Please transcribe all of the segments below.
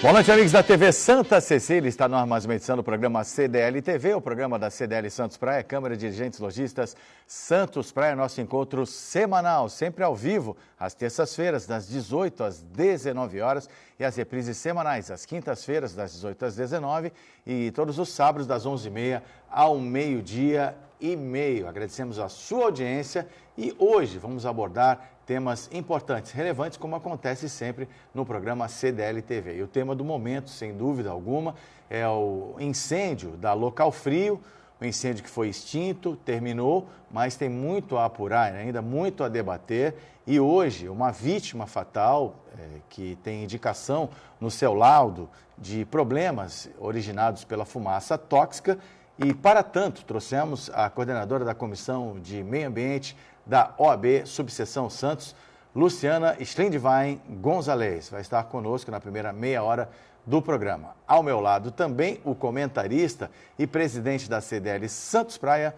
Boa noite, amigos da TV Santa Cecília. Está no ar mais uma edição do programa CDL TV, o programa da CDL Santos Praia, Câmara de Dirigentes Lojistas Santos Praia, nosso encontro semanal, sempre ao vivo, às terças-feiras, das 18 às 19 horas, e as reprises semanais, às quintas-feiras, das 18 às 19, e todos os sábados, das 11h30 ao meio-dia e meio. Agradecemos a sua audiência e hoje vamos abordar temas importantes, relevantes, como acontece sempre no programa CDL TV. E o tema do momento, sem dúvida alguma, é o incêndio da Local Frio, o incêndio que foi extinto, terminou, mas tem muito a apurar, ainda muito a debater. E hoje, uma vítima fatal, que tem indicação no seu laudo de problemas originados pela fumaça tóxica. E, para tanto, trouxemos a coordenadora da Comissão de Meio Ambiente da OAB Subseção Santos, Luciana Schlindwein Gonzalez. Vai estar conosco na primeira meia hora do programa. Ao meu lado também o comentarista e presidente da CDL Santos Praia,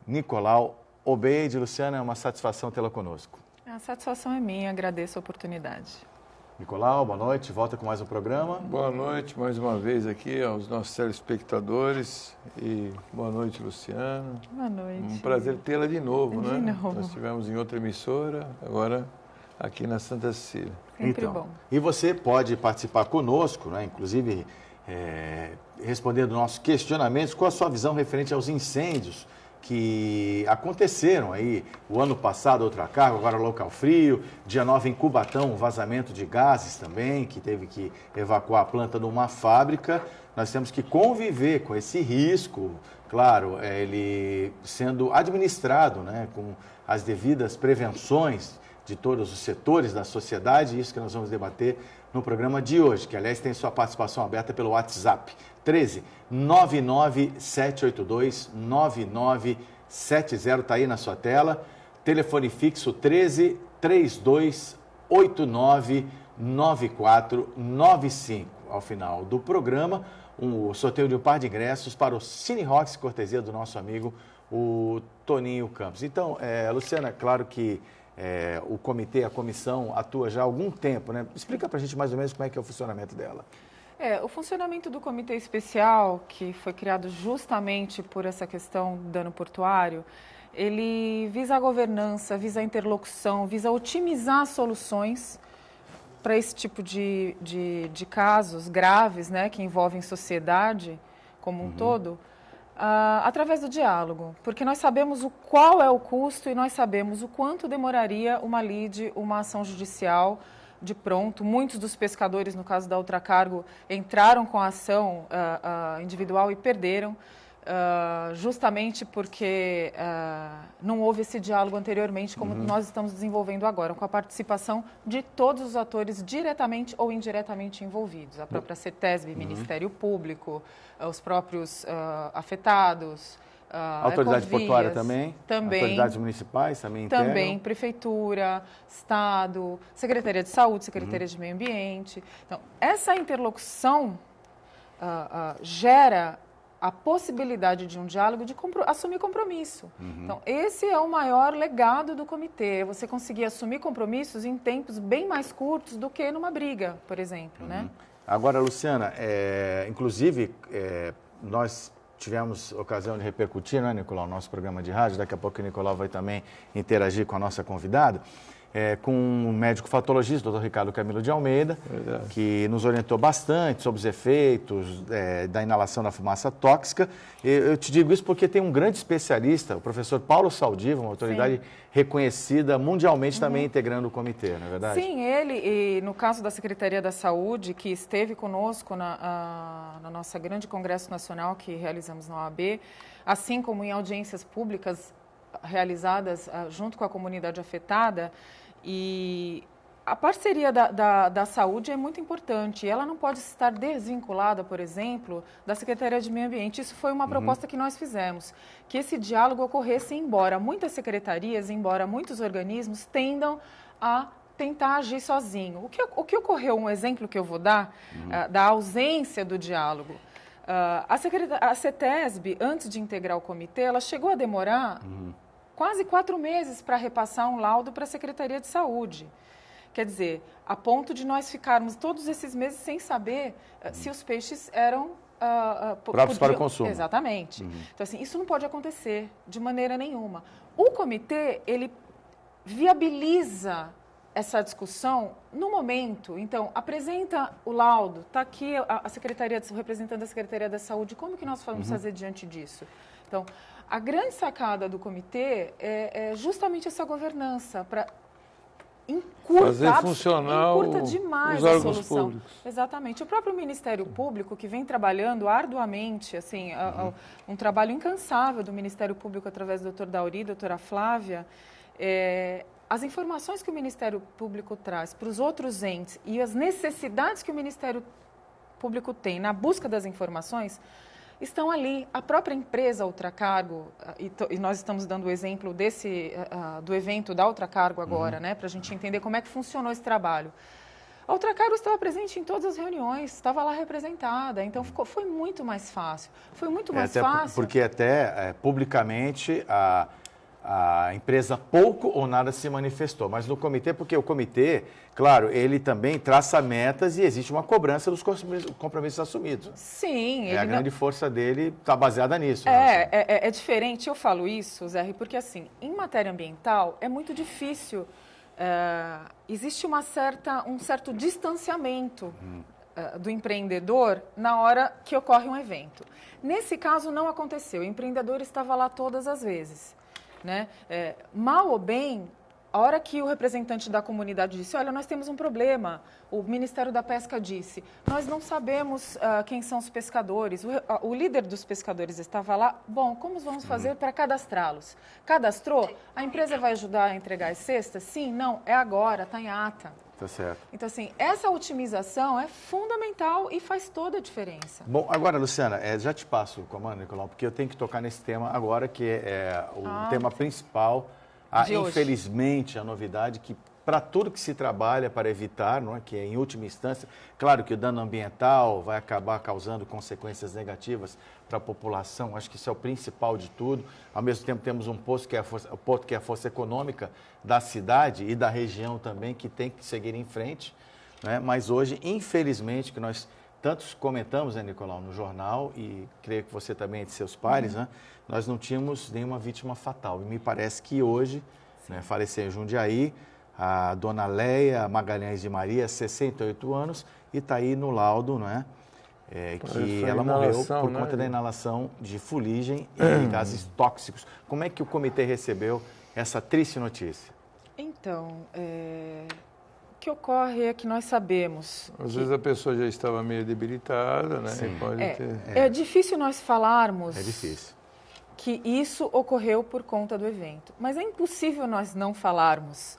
Nicolau Obeide. Luciana, é uma satisfação tê-la conosco. A satisfação é minha, agradeço a oportunidade. Nicolau, boa noite, volta com mais um programa. Boa noite, mais uma vez aqui aos nossos telespectadores e boa noite, Luciana. Boa noite. Um prazer tê-la de novo, né? De novo. Nós estivemos em outra emissora, agora aqui na Santa Cecília. Sempre então, bom. E você pode participar conosco, né? Inclusive respondendo nossos questionamentos, com a sua visão referente aos incêndios que aconteceram aí o ano passado, outra carga, agora Local Frio, dia 9 em Cubatão, um vazamento de gases também, que teve que evacuar a planta de uma fábrica. Nós temos que conviver com esse risco, claro, ele sendo administrado, né, com as devidas prevenções de todos os setores da sociedade, isso que nós vamos debater no programa de hoje, que aliás tem sua participação aberta pelo WhatsApp, 13 99782 9970, está aí na sua tela, telefone fixo 13 3289 9495. Ao final do programa, o sorteio de um par de ingressos para o Cine Rocks, cortesia do nosso amigo, o Toninho Campos. Então, Luciana, claro que o comitê, a comissão atua já há algum tempo, né? Explica para a gente mais ou menos como é que é o funcionamento dela. O funcionamento do Comitê Especial, que foi criado justamente por essa questão do dano portuário, ele visa a governança, visa a interlocução, visa otimizar soluções para esse tipo de casos graves, né, que envolvem sociedade como um todo, através do diálogo, porque nós sabemos qual é o custo e nós sabemos o quanto demoraria uma lide, uma ação judicial de pronto. Muitos dos pescadores, no caso da Ultracargo, entraram com a ação individual e perderam, justamente porque não houve esse diálogo anteriormente, como nós estamos desenvolvendo agora, com a participação de todos os atores diretamente ou indiretamente envolvidos. A própria CETESB, Ministério Público, os próprios afetados, autoridade portuária também, autoridades municipais também integram. Também, Prefeitura, Estado, Secretaria de Saúde, Secretaria de Meio Ambiente. Então, essa interlocução gera a possibilidade de um diálogo, de assumir compromisso. Então, esse é o maior legado do comitê, você conseguir assumir compromissos em tempos bem mais curtos do que numa briga, por exemplo, né? Agora, Luciana, inclusive, nós tivemos ocasião de repercutir, né, Nicolau, o nosso programa de rádio, daqui a pouco o Nicolau vai também interagir com a nossa convidada, com um médico fatologista, o Dr. Ricardo Camilo de Almeida, que nos orientou bastante sobre os efeitos da inalação da fumaça tóxica. Eu te digo isso porque tem um grande especialista, o professor Paulo Saldiva, uma autoridade reconhecida mundialmente também integrando o comitê, não é verdade? Sim, ele, e no caso da Secretaria da Saúde, que esteve conosco na nossa grande congresso nacional que realizamos na OAB, assim como em audiências públicas realizadas junto com a comunidade afetada, e a parceria da saúde é muito importante. Ela não pode estar desvinculada, por exemplo, da Secretaria de Meio Ambiente. Isso foi uma proposta que nós fizemos, que esse diálogo ocorresse, embora muitas secretarias, embora muitos organismos tendam a tentar agir sozinho. O que ocorreu, um exemplo que eu vou dar, da ausência do diálogo. A CETESB, antes de integrar o comitê, ela chegou a demorar quase 4 meses para repassar um laudo para a Secretaria de Saúde. Quer dizer, a ponto de nós ficarmos todos esses meses sem saber se os peixes eram... próprios para o consumo. Exatamente. Então, assim, isso não pode acontecer de maneira nenhuma. O comitê, ele viabiliza essa discussão no momento. Então, apresenta o laudo, está aqui o representante da Secretaria da Saúde, como que nós vamos fazer diante disso? Então, a grande sacada do comitê é justamente essa governança, para fazer funcionar demais os órgãos a solução. públicos. Exatamente. O próprio Ministério Público, que vem trabalhando arduamente, assim, um trabalho incansável do Ministério Público através do Dr. Dauri, doutora Flávia, as informações que o Ministério Público traz para os outros entes e as necessidades que o Ministério Público tem na busca das informações estão ali. A própria empresa Ultracargo, e nós estamos dando o exemplo do evento da Ultracargo agora, né, para a gente entender como é que funcionou esse trabalho. A Ultracargo estava presente em todas as reuniões, estava lá representada, então foi muito mais fácil. Foi muito mais fácil. Porque até publicamente a empresa pouco ou nada se manifestou, mas no comitê, porque o comitê, claro, ele também traça metas e existe uma cobrança dos compromissos assumidos. Sim. A grande força dele está baseada nisso. É diferente, eu falo isso, Zé, porque assim, em matéria ambiental é muito difícil, existe um certo distanciamento do empreendedor na hora que ocorre um evento. Nesse caso não aconteceu, o empreendedor estava lá todas as vezes. Né? Mal ou bem, a hora que o representante da comunidade disse, olha, nós temos um problema, o Ministério da Pesca disse, nós não sabemos quem são os pescadores, o líder dos pescadores estava lá, bom, como vamos fazer para cadastrá-los? Cadastrou? A empresa vai ajudar a entregar as cestas? Sim, não, é agora, está em ata. Tá certo. Então, assim, essa otimização é fundamental e faz toda a diferença. Bom, agora, Luciana, já te passo o comando, Nicolau, porque eu tenho que tocar nesse tema agora, que é o tema principal, infelizmente, a novidade que para tudo que se trabalha para evitar, não é, que é em última instância, claro que o dano ambiental vai acabar causando consequências negativas para a população, acho que isso é o principal de tudo. Ao mesmo tempo temos um posto que é a força econômica da cidade e da região também, que tem que seguir em frente, né? Mas hoje, infelizmente, que nós tantos comentamos, né, Nicolau, no jornal, e creio que você também é de seus pares, né? Nós não tínhamos nenhuma vítima fatal. E me parece que hoje, né, faleceu em Jundiaí, a dona Leia Magalhães de Maria, 68 anos, e está aí no laudo, né? Que ela morreu por conta da inalação de fuligem e gases tóxicos. Como é que o comitê recebeu essa triste notícia? Então, o que ocorre é que nós sabemos... Às vezes a pessoa já estava meio debilitada, né? Sim. É difícil nós falarmos... É difícil. Que isso ocorreu por conta do evento. Mas é impossível nós não falarmos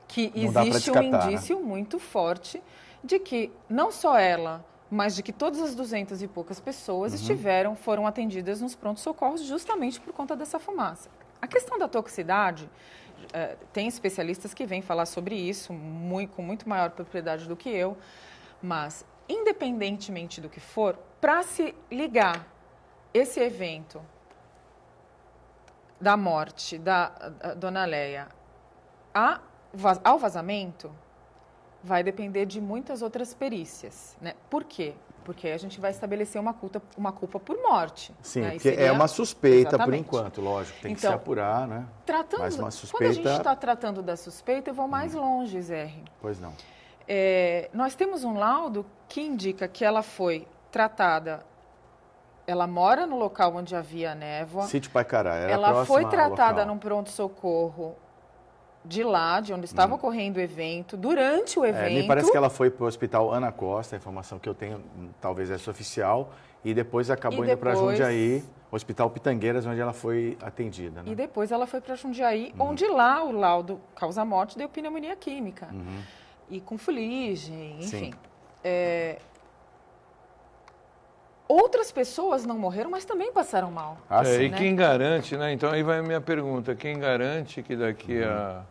que existe um indício muito forte de que não só ela, mas de que todas as 200 e poucas pessoas foram atendidas nos prontos-socorros justamente por conta dessa fumaça. A questão da toxicidade, tem especialistas que vêm falar sobre isso com muito maior propriedade do que eu, mas independentemente do que for, para se ligar esse evento da morte da dona Leia ao vazamento, vai depender de muitas outras perícias, né? Por quê? Porque a gente vai estabelecer uma culpa por morte. Sim, né? porque é uma suspeita por Exatamente. enquanto, lógico, tem que se apurar, né? Mas uma suspeita... Quando a gente está tratando da suspeita, eu vou mais longe, Zé. Pois não. Nós temos um laudo que indica que ela foi tratada... Ela mora no local onde havia névoa. Sítio Paicará, era ela foi tratada local. num pronto-socorro de onde estava ocorrendo o evento, durante o evento. Me parece que ela foi para o Hospital Ana Costa, a informação que eu tenho, talvez essa oficial, e depois acabou indo para Jundiaí, Hospital Pitangueiras, onde ela foi atendida. Né? E depois ela foi para Jundiaí, onde lá o laudo causa-morte deu pneumonia química. E com fuligem, enfim. Outras pessoas não morreram, mas também passaram mal. E quem garante, né? Então aí vai a minha pergunta, quem garante que daqui a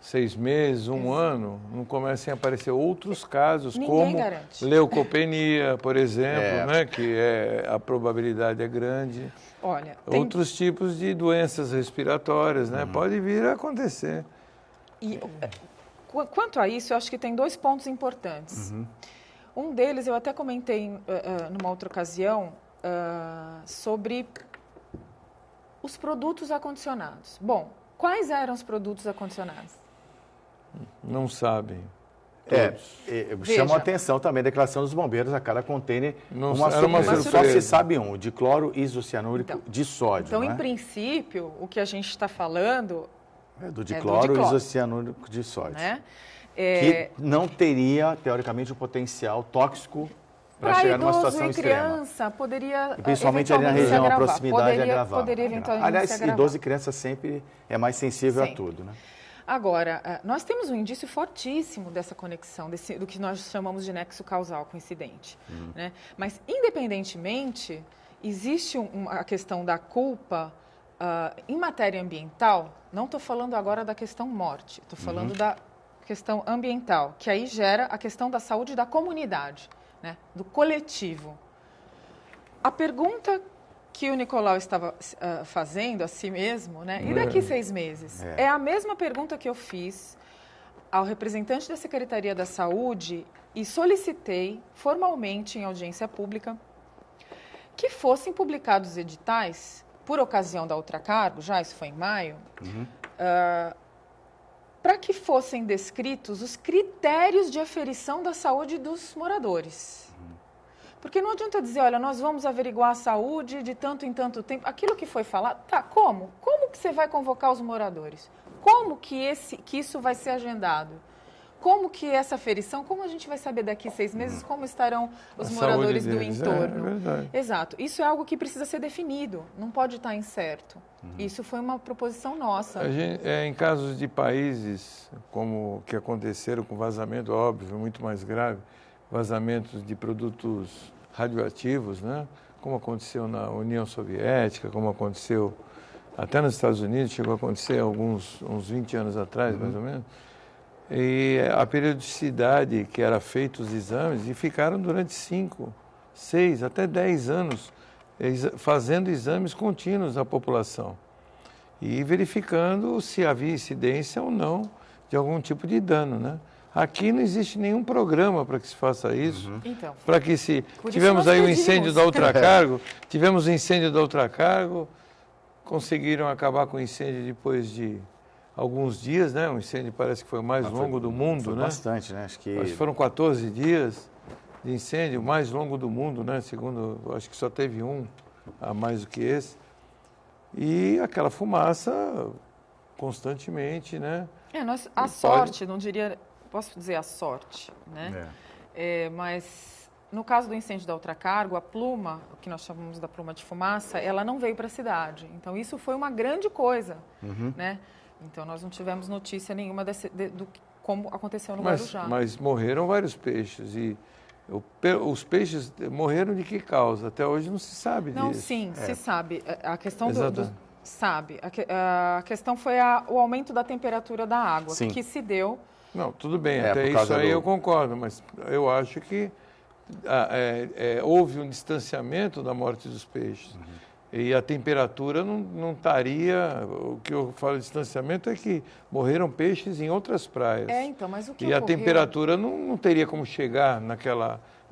6 meses, um ano, não comecem a aparecer outros casos, como leucopenia, por exemplo, né? Que a probabilidade é grande. Olha, outros tipos de doenças respiratórias, né? Pode vir a acontecer. E quanto a isso, eu acho que tem 2 pontos importantes. Um deles, eu até comentei numa outra ocasião, sobre os produtos acondicionados. Bom, quais eram os produtos acondicionados? Não sabem. Chama a atenção também a declaração dos bombeiros a cada container. Não, uma só se sabe o de cloro isocianúrico de sódio. Então, né? em princípio, o que a gente está falando é do cloro isocianúrico de sódio. Né? Que não teria, teoricamente, o potencial tóxico para chegar numa situação extrema. Criança poderia, e principalmente ali na região, a proximidade agravar. Poderia eventualmente Aliás, se agravar. idoso e criança sempre é mais sensível a tudo, né? Agora, nós temos um indício fortíssimo dessa conexão, do que nós chamamos de nexo causal coincidente. Né? Mas, independentemente, existe a questão da culpa em matéria ambiental. Não estou falando agora da questão morte, estou falando da questão ambiental, que aí gera a questão da saúde da comunidade, né? Do coletivo. A pergunta que o Nicolau estava fazendo a si mesmo, né? E daqui 6 meses? É a mesma pergunta que eu fiz ao representante da Secretaria da Saúde e solicitei formalmente em audiência pública que fossem publicados editais, por ocasião da Ultracargo, já isso foi em maio, para que fossem descritos os critérios de aferição da saúde dos moradores. Porque não adianta dizer, olha, nós vamos averiguar a saúde de tanto em tanto tempo. Aquilo que foi falado, tá, como? Como que você vai convocar os moradores? Como que isso vai ser agendado? Como que essa aferição, como a gente vai saber daqui 6 meses como estarão os moradores do entorno? É verdade. Exato. Isso é algo que precisa ser definido, não pode estar incerto. Isso foi uma proposição nossa. Em casos de países como que aconteceram com vazamento, óbvio, muito mais grave, vazamentos de produtos radioativos, né? Como aconteceu na União Soviética, como aconteceu até nos Estados Unidos, chegou a acontecer uns 20 anos atrás, mais ou menos. E a periodicidade que era feita os exames, e ficaram durante 5, 6, até 10 anos fazendo exames contínuos à população e verificando se havia incidência ou não de algum tipo de dano, né? Aqui não existe nenhum programa para que se faça isso. Então, para que se tivemos aí o incêndio da Ultracargo, conseguiram acabar com o incêndio depois de alguns dias, né? Um incêndio parece que foi o mais longo do mundo, foi né? Bastante, né? Acho que foram 14 dias de incêndio, o mais longo do mundo, né? Segundo, acho que só teve um a mais do que esse. E aquela fumaça constantemente, né? A sorte, não diria, posso dizer a sorte, né? Mas no caso do incêndio da Ultracargo, a pluma, o que nós chamamos da pluma de fumaça, ela não veio para a cidade. Então isso foi uma grande coisa, né? Então nós não tivemos notícia nenhuma do como aconteceu no Guarujá. Mas morreram vários peixes e os peixes morreram de que causa? Até hoje não se sabe disso. Não, sim, se sabe. A questão sabe. A questão foi o aumento da temperatura da água, que se deu. Não, tudo bem, até isso aí eu concordo, mas eu acho que houve um distanciamento da morte dos peixes. E a temperatura não estaria... O que eu falo de distanciamento é que morreram peixes em outras praias. Então, mas o que ocorreu? A temperatura não teria como chegar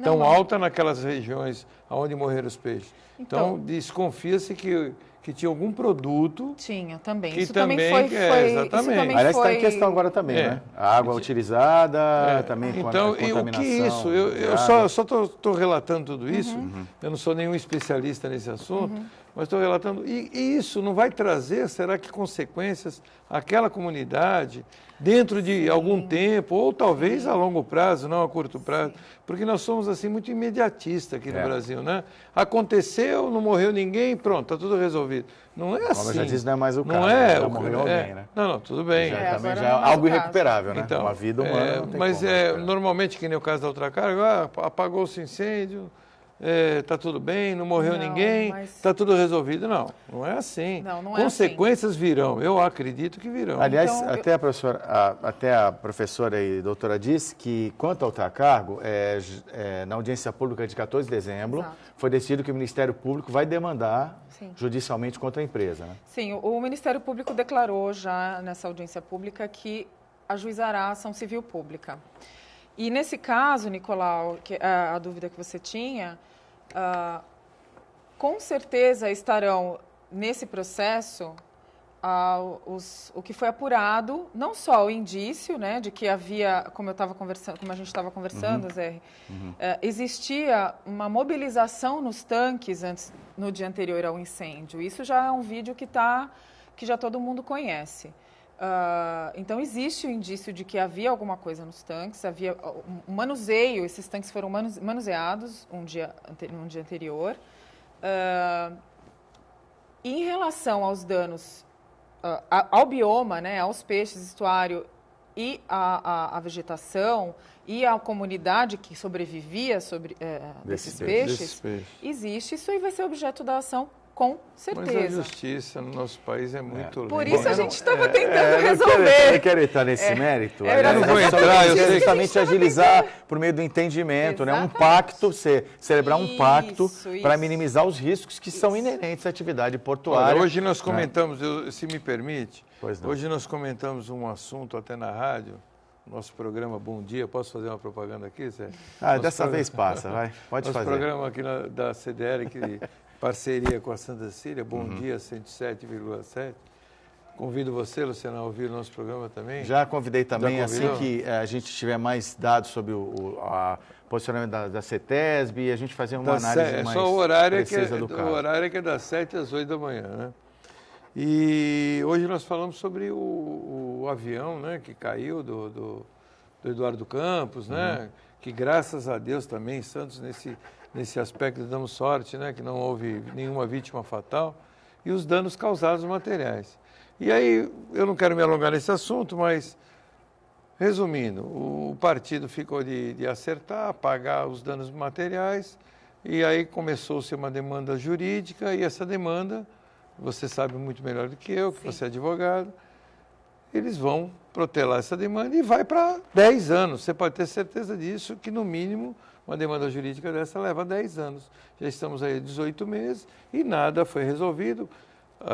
tão alta naquelas regiões onde morreram os peixes. Então desconfia-se que tinha algum produto... Tinha, também. Que isso também foi exatamente. Aliás, está em questão agora também, né? A água utilizada, também então, contaminação. O que isso? Eu só estou relatando tudo isso, eu não sou nenhum especialista nesse assunto, mas estou relatando. E isso não vai trazer, será que consequências àquela comunidade dentro de algum tempo, ou talvez a longo prazo, não a curto prazo, porque nós somos assim muito imediatistas aqui no Brasil, né? Aconteceu, não morreu ninguém, pronto, está tudo resolvido. Não é assim. Como eu já disse, não é mais o caso. Não é, já morreu alguém, né? Não, tudo bem. Também já é algo irrecuperável, né? Então, uma vida humana não tem mas como, normalmente, que nem o caso da Ultracargo, apagou-se o incêndio, está tudo bem, não morreu ninguém, está tudo resolvido. Não é assim. Não é consequências assim. Virão, eu acredito que virão. Aliás, então, até a professora e doutora disse que, quanto ao Ultracargo, na audiência pública de 14 de dezembro, foi decidido que o Ministério Público vai demandar judicialmente contra a empresa, né? Sim, o Ministério Público declarou já nessa audiência pública que ajuizará a ação civil pública. E nesse caso, Nicolau, a dúvida que você tinha, com certeza estarão nesse processo o que foi apurado, não só o indício, né, de que havia, como a gente estava conversando, Zé, existia uma mobilização nos tanques no dia anterior ao incêndio. Isso já é um vídeo que já todo mundo conhece. Então, existe o indício de que havia alguma coisa nos tanques, havia um manuseio, esses tanques foram manuseados um dia anterior. Em relação aos danos ao bioma, né, aos peixes, estuário e à vegetação e à comunidade que sobrevivia desses peixes, existe isso e vai ser objeto da ação, com certeza. Mas a justiça no nosso país é muito lenta. Por isso a gente estava tentando resolver. Eu não quero entrar nesse mérito. Eu não vou entrar, eu sei justamente agilizar por meio do entendimento, né? Um pacto, celebrar um pacto para minimizar os riscos que são inerentes à atividade portuária. Olha, hoje nós comentamos, se me permite, Pois não. Hoje nós comentamos um assunto até na rádio, nosso programa Bom Dia. Posso fazer uma propaganda aqui, Zé? Dessa vez passa, vai. Pode fazer. Nosso programa aqui da CDL, que parceria com a Santa Cecília, Bom Dia 107,7. Convido você, Luciano, a ouvir o nosso programa também. Já convidei também, assim que a gente tiver mais dados sobre o posicionamento da CETESB e a gente fazer uma análise mais só o horário precisa do caso. O horário é que é das 7 às 8 da manhã, né? E hoje nós falamos sobre o avião, né, que caiu do Eduardo Campos, né, que graças a Deus também, Santos, nesse aspecto damos sorte, né, que não houve nenhuma vítima fatal, e os danos causados materiais. E aí, eu não quero me alongar nesse assunto, mas, resumindo, o partido ficou de acertar, pagar os danos materiais, e aí começou-se uma demanda jurídica, e essa demanda, você sabe muito melhor do que eu, que você é advogado, eles vão protelar essa demanda e vai para 10 anos. Você pode ter certeza disso, que no mínimo uma demanda jurídica dessa leva 10 anos. Já estamos aí há 18 meses e nada foi resolvido.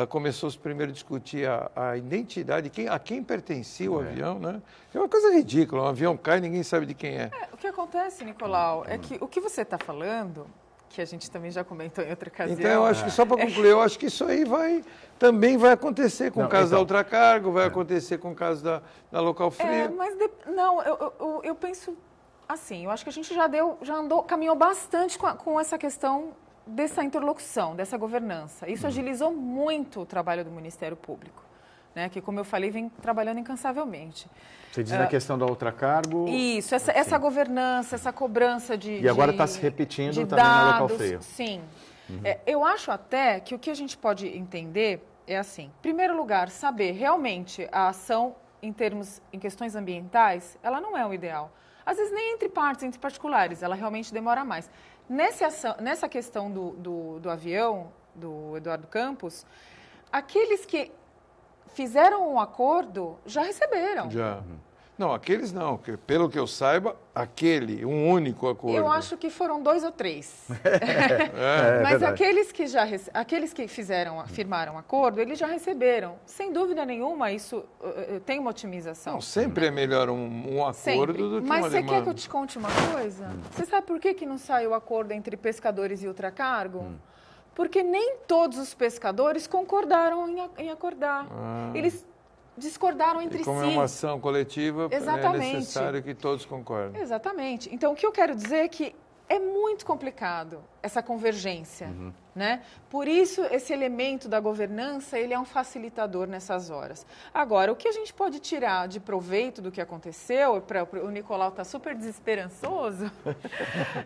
Começou-se primeiro a discutir a identidade, a quem pertencia o avião, né? É uma coisa ridícula, um avião cai e ninguém sabe de quem é. O que acontece, Nicolau, é que o que você está falando, que a gente também já comentou em outra ocasião... Então, eu acho que, só para concluir, eu acho que isso aí também vai acontecer com o caso da Ultracargo, vai acontecer com o caso da Local Frio. Eu penso assim, eu acho que a gente caminhou bastante com essa questão dessa interlocução, dessa governança. Isso agilizou muito o trabalho do Ministério Público, né, que, como eu falei, vem trabalhando incansavelmente. Você diz na questão da Ultracargo... Isso, essa governança, essa cobrança de E agora está se repetindo também dados, na Local Frio. Sim. Eu acho até que o que a gente pode entender é assim, em primeiro lugar, saber realmente a ação em questões ambientais, ela não é o ideal. Às vezes nem entre particulares, ela realmente demora mais. Nessa questão do avião, do Eduardo Campos, aqueles que fizeram um acordo já receberam. Já. Não, aqueles não, porque, pelo que eu saiba, um único acordo. Eu acho que foram 2 ou 3. Mas aqueles que firmaram acordo, eles já receberam. Sem dúvida nenhuma, isso tem uma otimização. Não, sempre é melhor um acordo sempre. Do que Mas uma demanda. Mas você quer que eu te conte uma coisa? Você sabe por que não saiu o acordo entre pescadores e Ultracargo? Porque nem todos os pescadores concordaram em acordar. Eles discordaram entre si. Como é uma ação coletiva, exatamente, é necessário que todos concordem. Exatamente. Então, o que eu quero dizer é que é muito complicado essa convergência, né? Por isso, esse elemento da governança, ele é um facilitador nessas horas. Agora, o que a gente pode tirar de proveito do que aconteceu, o Nicolau está super desesperançoso,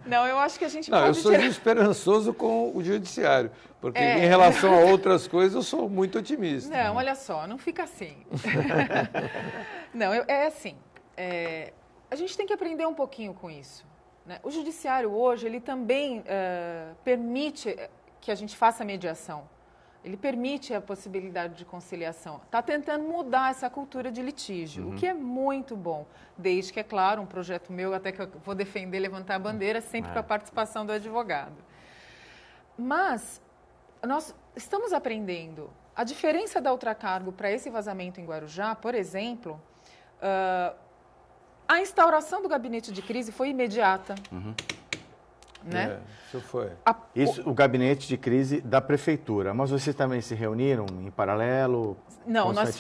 não, eu acho que a gente pode eu sou desesperançoso com o judiciário, porque em relação a outras coisas eu sou muito otimista. Não, olha só, não fica assim. Não, é assim, a gente tem que aprender um pouquinho com isso. O judiciário hoje, ele também permite que a gente faça mediação. Ele permite a possibilidade de conciliação. Está tentando mudar essa cultura de litígio, o que é muito bom. Desde que, é claro, um projeto meu, até que eu vou defender, levantar a bandeira, sempre com a participação do advogado. Mas nós estamos aprendendo. A diferença da Ultracargo para esse vazamento em Guarujá, por exemplo... A instauração do gabinete de crise foi imediata. Né? Isso foi. O gabinete de crise da prefeitura. Mas vocês também se reuniram em paralelo? Não, nós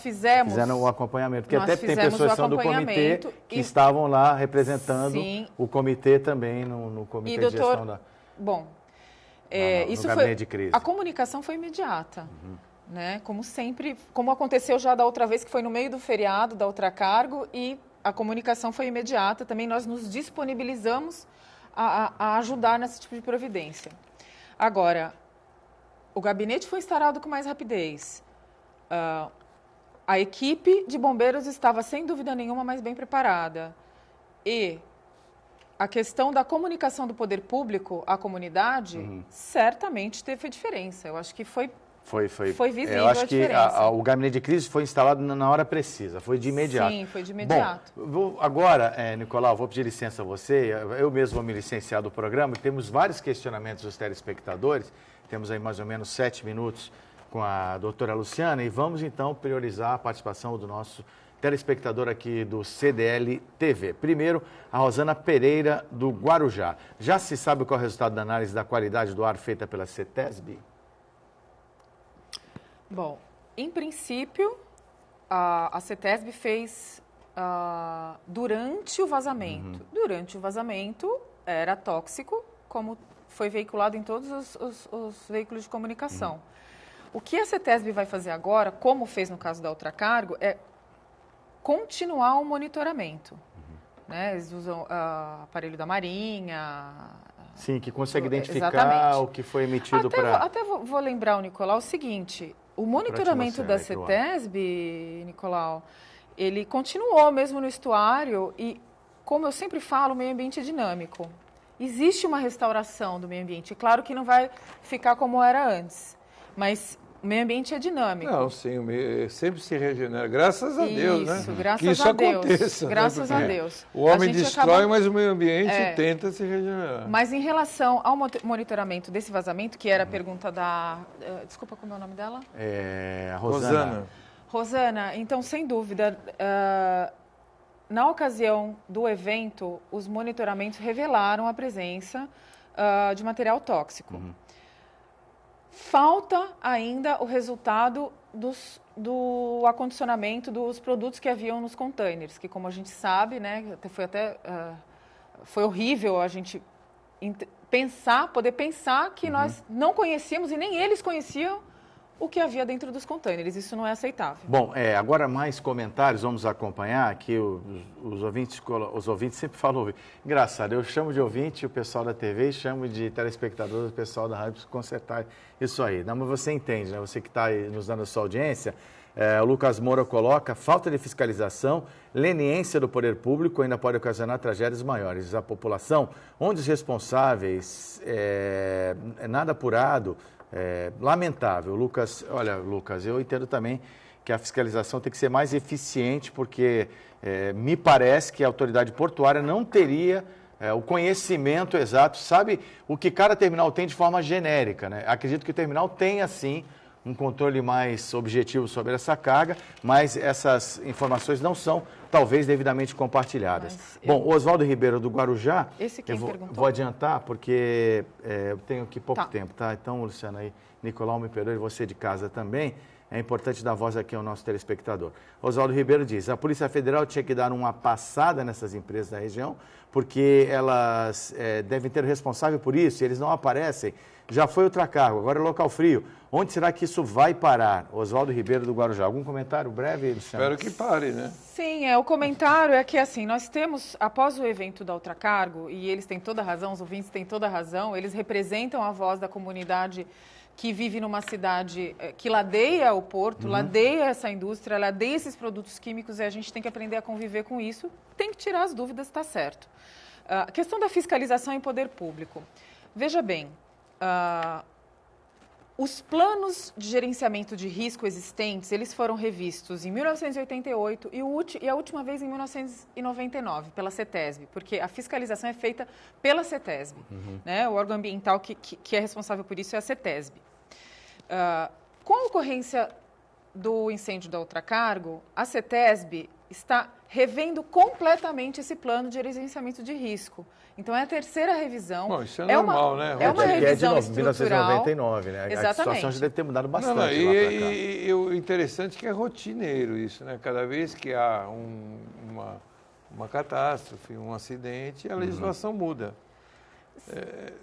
fizemos... Fizeram o acompanhamento. Porque até tem pessoas que são do comitê que estavam lá representando o comitê também no comitê de gestão da... Bom, isso no gabinete de crise. A comunicação foi imediata. Né? Como sempre, como aconteceu já da outra vez, que foi no meio do feriado da Ultracargo, e a comunicação foi imediata. Também nós nos disponibilizamos a ajudar nesse tipo de providência. Agora, o gabinete foi instaurado com mais rapidez. A equipe de bombeiros estava, sem dúvida nenhuma, mais bem preparada. E a questão da comunicação do poder público à comunidade certamente teve diferença. Eu acho que foi visível eu acho a diferença. Que o gabinete de crise foi instalado na hora precisa, foi de imediato. Sim, foi de imediato. Bom, agora, Nicolau, vou pedir licença a você, eu mesmo vou me licenciar do programa, temos vários questionamentos dos telespectadores, temos aí mais ou menos 7 minutos com a doutora Luciana e vamos então priorizar a participação do nosso telespectador aqui do CDL TV. Primeiro, a Rosana Pereira, do Guarujá. Já se sabe qual é o resultado da análise da qualidade do ar feita pela CETESB? Bom, em princípio, a CETESB fez durante o vazamento. Durante o vazamento era tóxico, como foi veiculado em todos os veículos de comunicação. O que a CETESB vai fazer agora, como fez no caso da Ultracargo, é continuar o monitoramento. Né? Eles usam aparelho da Marinha... Sim, que consegue identificar o que foi emitido para... Até vou lembrar o Nicolau o seguinte, o monitoramento da CETESB, Nicolau, ele continuou mesmo no estuário e, como eu sempre falo, o meio ambiente é dinâmico. Existe uma restauração do meio ambiente. Claro que não vai ficar como era antes, mas o meio ambiente é dinâmico. Não, sim, sempre se regenera. Graças a Deus, né? Graças a Deus. Aconteça, graças a Deus. O homem destrói, mas o meio ambiente tenta se regenerar. Mas em relação ao monitoramento desse vazamento, que era a pergunta da... desculpa, como é o nome dela? Rosana. Rosana, então, sem dúvida, na ocasião do evento, os monitoramentos revelaram a presença de material tóxico. Falta ainda o resultado do acondicionamento dos produtos que haviam nos containers, que, como a gente sabe, né, foi horrível a gente poder pensar que nós não conhecíamos e nem eles conheciam o que havia dentro dos containers. Isso não é aceitável. Bom, agora mais comentários, vamos acompanhar aqui os ouvintes sempre falam, engraçado, eu chamo de ouvinte o pessoal da TV e chamo de telespectador o pessoal da rádio para consertar isso aí. Não, mas você entende, né? Você que está nos dando a sua audiência, o Lucas Moura coloca, falta de fiscalização, leniência do poder público ainda pode ocasionar tragédias maiores. A população, onde os responsáveis, nada apurado, lamentável. Lucas, olha, Lucas, eu entendo também que a fiscalização tem que ser mais eficiente, porque me parece que a autoridade portuária não teria o conhecimento exato, sabe o que cada terminal tem de forma genérica, né? Acredito que o terminal tenha, sim, um controle mais objetivo sobre essa carga, mas essas informações não são, talvez, devidamente compartilhadas. Bom, Oswaldo Ribeiro, do Guarujá, vou adiantar, porque eu tenho aqui pouco tempo, tá? Então, Luciana, aí, Nicolau, me perdoe, você de casa também, é importante dar voz aqui ao nosso telespectador. Oswaldo Ribeiro diz, a Polícia Federal tinha que dar uma passada nessas empresas da região, porque elas devem ter o responsável por isso, e eles não aparecem. Já foi Ultracargo, agora é Local Frio. Onde será que isso vai parar? Oswaldo Ribeiro, do Guarujá. Algum comentário breve, Luciano? Espero que pare, né? Sim, o comentário é que, assim, nós temos, após o evento da Ultracargo, e eles têm toda a razão, os ouvintes têm toda a razão, eles representam a voz da comunidade que vive numa cidade que ladeia o porto, ladeia essa indústria, ladeia esses produtos químicos, e a gente tem que aprender a conviver com isso, tem que tirar as dúvidas, está certo. A questão da fiscalização em poder público. Veja bem, os planos de gerenciamento de risco existentes, eles foram revistos em 1988 e a última vez em 1999, pela CETESB, porque a fiscalização é feita pela CETESB. Né? O órgão ambiental que é responsável por isso é a CETESB. Com a ocorrência do incêndio da Ultracargo, a CETESB está revendo completamente esse plano de gerenciamento de risco. Então, é a terceira revisão. Bom, isso é normal, né? É uma revisão estrutural. 1999, né? Exatamente. A situação já deve ter mudado bastante lá e o interessante é que é rotineiro isso, né? Cada vez que há uma catástrofe, um acidente, a legislação muda.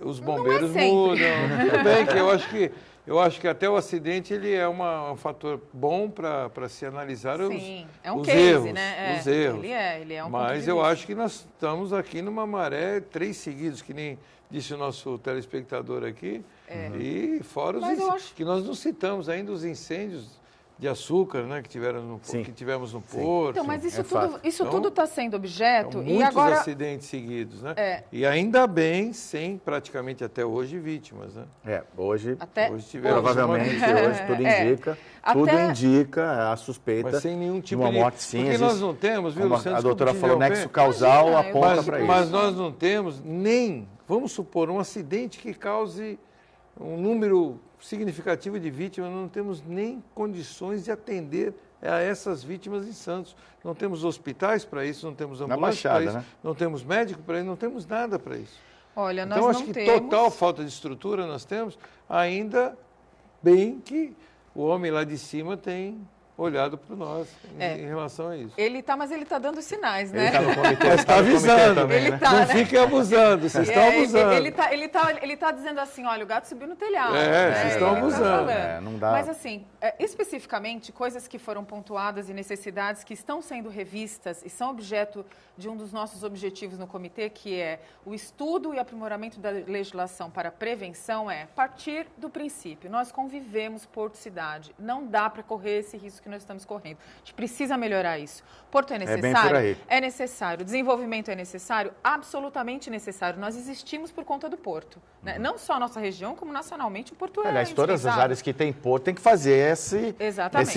Os bombeiros mudam. Tudo bem, que eu acho que até o acidente ele é um fator bom para se analisar os case, erros. Né? Os erros. Ele é um Mas eu acho que nós estamos aqui numa maré 3 seguidos, que nem disse o nosso telespectador aqui. E fora os incêndios, que nós não citamos ainda os incêndios de açúcar, né, que tivemos no Porto. Então, mas isso tudo está sendo objeto. Muitos e agora acidentes seguidos, né? E ainda bem, sem praticamente até hoje vítimas, né? Hoje tivemos provavelmente hoje tudo indica a suspeita. Mas sem nenhum tipo de uma morte sim. Porque nós não temos, viu, Luciano? A doutora falou, nexo causal aponta para isso. Mas nós não temos nem, vamos supor, um acidente que cause um número significativo de vítimas, não temos nem condições de atender a essas vítimas em Santos. Não temos hospitais para isso, não temos ambulâncias para isso, não temos médico para isso, não temos nada para isso. Olha, então, acho que total falta de estrutura nós temos, ainda bem que o homem lá de cima tem olhado para nós em relação a isso. Mas ele está dando sinais, né? Ele está no comitê, está avisando. Também, né? Não fiquem abusando, vocês estão abusando. Ele tá dizendo assim, olha, o gato subiu no telhado. Vocês estão abusando. Não dá. Mas assim, especificamente, coisas que foram pontuadas e necessidades que estão sendo revistas e são objeto de um dos nossos objetivos no comitê, que é o estudo e aprimoramento da legislação para prevenção, partir do princípio. Nós convivemos porto-cidade. Não dá para correr esse risco que nós estamos correndo. A gente precisa melhorar isso. Porto é necessário? bem por aí. É necessário. Desenvolvimento é necessário? Absolutamente necessário. Nós existimos por conta do porto. Né? Não só a nossa região, como nacionalmente o porto Aliás, todas as áreas que tem porto tem que fazer esse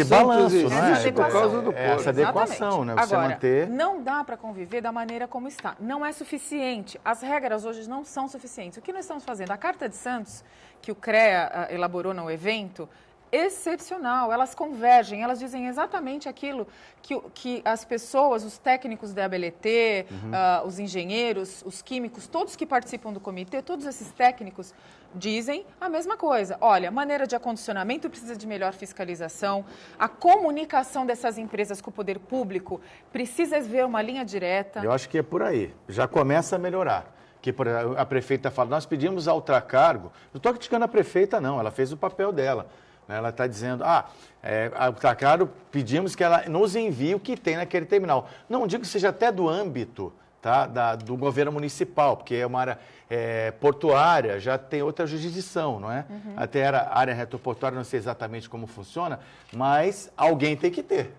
balanço, não é? Por causa do porto. Essa adequação, né? Você Agora, manter... não dá para conviver da maneira como está. Não é suficiente. As regras hoje não são suficientes. O que nós estamos fazendo? A Carta de Santos, que o CREA elaborou no evento, excepcional, elas convergem, elas dizem exatamente aquilo que as pessoas, os técnicos da ABLT, os engenheiros, os químicos, todos que participam do comitê, todos esses técnicos dizem a mesma coisa. Olha, maneira de acondicionamento precisa de melhor fiscalização, a comunicação dessas empresas com o poder público precisa ver uma linha direta. Eu acho que é por aí, já começa a melhorar. Que a prefeita fala, nós pedimos a Ultracargo, não estou criticando a prefeita não, ela fez o papel dela. Ela está dizendo, a Ultracargo, pedimos que ela nos envie o que tem naquele terminal. Não digo que seja até do âmbito do governo municipal, porque é uma área portuária, já tem outra jurisdição, não é? Até era área retroportuária, não sei exatamente como funciona, mas alguém tem que ter.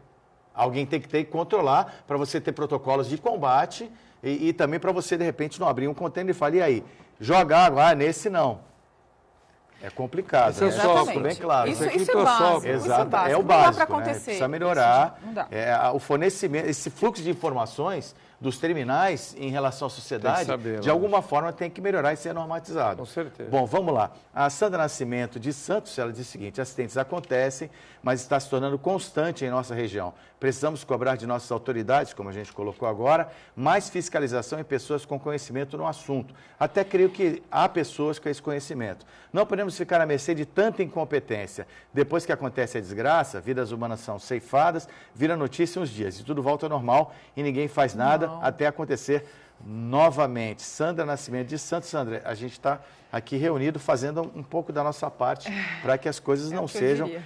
Alguém tem que ter e controlar para você ter protocolos de combate e também para você, de repente, não abrir um contêiner e falar, e aí, joga água, nesse não. É complicado, isso é bem claro. Isso é básico. Exato, é o básico, não dá para acontecer. Precisa melhorar. Não dá. O fornecimento, esse fluxo de informações dos terminais em relação à sociedade, de alguma forma tem que melhorar e ser normatizado. Com certeza. Bom, vamos lá. A Sandra Nascimento de Santos, ela diz o seguinte, acidentes acontecem, mas está se tornando constante em nossa região. Precisamos cobrar de nossas autoridades, como a gente colocou agora, mais fiscalização e pessoas com conhecimento no assunto. Até creio que há pessoas com esse conhecimento. Não podemos ficar à mercê de tanta incompetência. Depois que acontece a desgraça, vidas humanas são ceifadas, vira notícia uns dias e tudo volta ao normal e ninguém faz nada até acontecer novamente. Sandra Nascimento de Santos. Sandra, a gente está aqui reunido fazendo um pouco da nossa parte para que as coisas não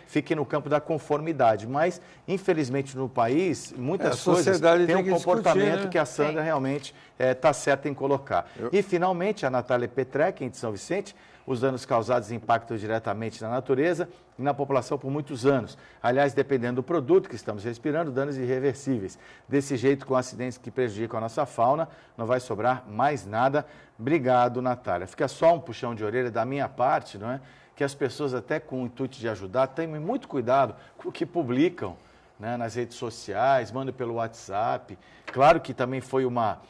fiquem no campo da conformidade. Mas, infelizmente, no país, muitas coisas têm um comportamento que a Sandra realmente está certa em colocar. E, finalmente, a Natália Petrec, de São Vicente, os danos causados impactam diretamente na natureza e na população por muitos anos. Aliás, dependendo do produto que estamos respirando, danos irreversíveis. Desse jeito, com acidentes que prejudicam a nossa fauna, não vai sobrar mais nada. Obrigado, Natália. Fica só um puxão de orelha da minha parte, não é? Que as pessoas, até com o intuito de ajudar, tenham muito cuidado com o que publicam, né, nas redes sociais, mandam pelo WhatsApp. Claro que também foi uma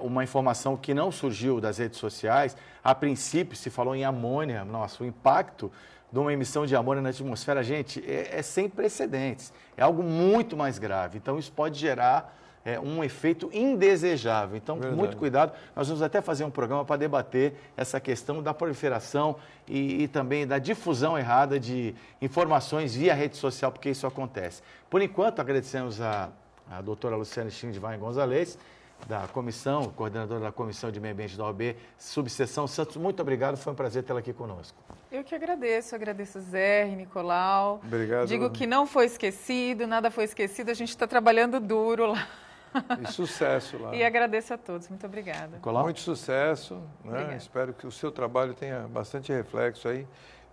uma informação que não surgiu das redes sociais. A princípio se falou em amônia. Nossa, o impacto de uma emissão de amônia na atmosfera, gente, é sem precedentes. É algo muito mais grave. Então, isso pode gerar um efeito indesejável. Então, muito cuidado. Nós vamos até fazer um programa para debater essa questão da proliferação e também da difusão errada de informações via rede social, porque isso acontece. Por enquanto, agradecemos a doutora Luciane Schindwein Gonzalez, da comissão, coordenadora da Comissão de Meio Ambiente da OAB, subseção Santos. Muito obrigado, foi um prazer tê-la aqui conosco. Eu que agradeço Zé, Nicolau. Obrigado. Digo que não foi esquecido, nada foi esquecido, a gente está trabalhando duro lá. E sucesso lá. E agradeço a todos, muito obrigada. Nicolau? Muito sucesso, né? Espero que o seu trabalho tenha bastante reflexo aí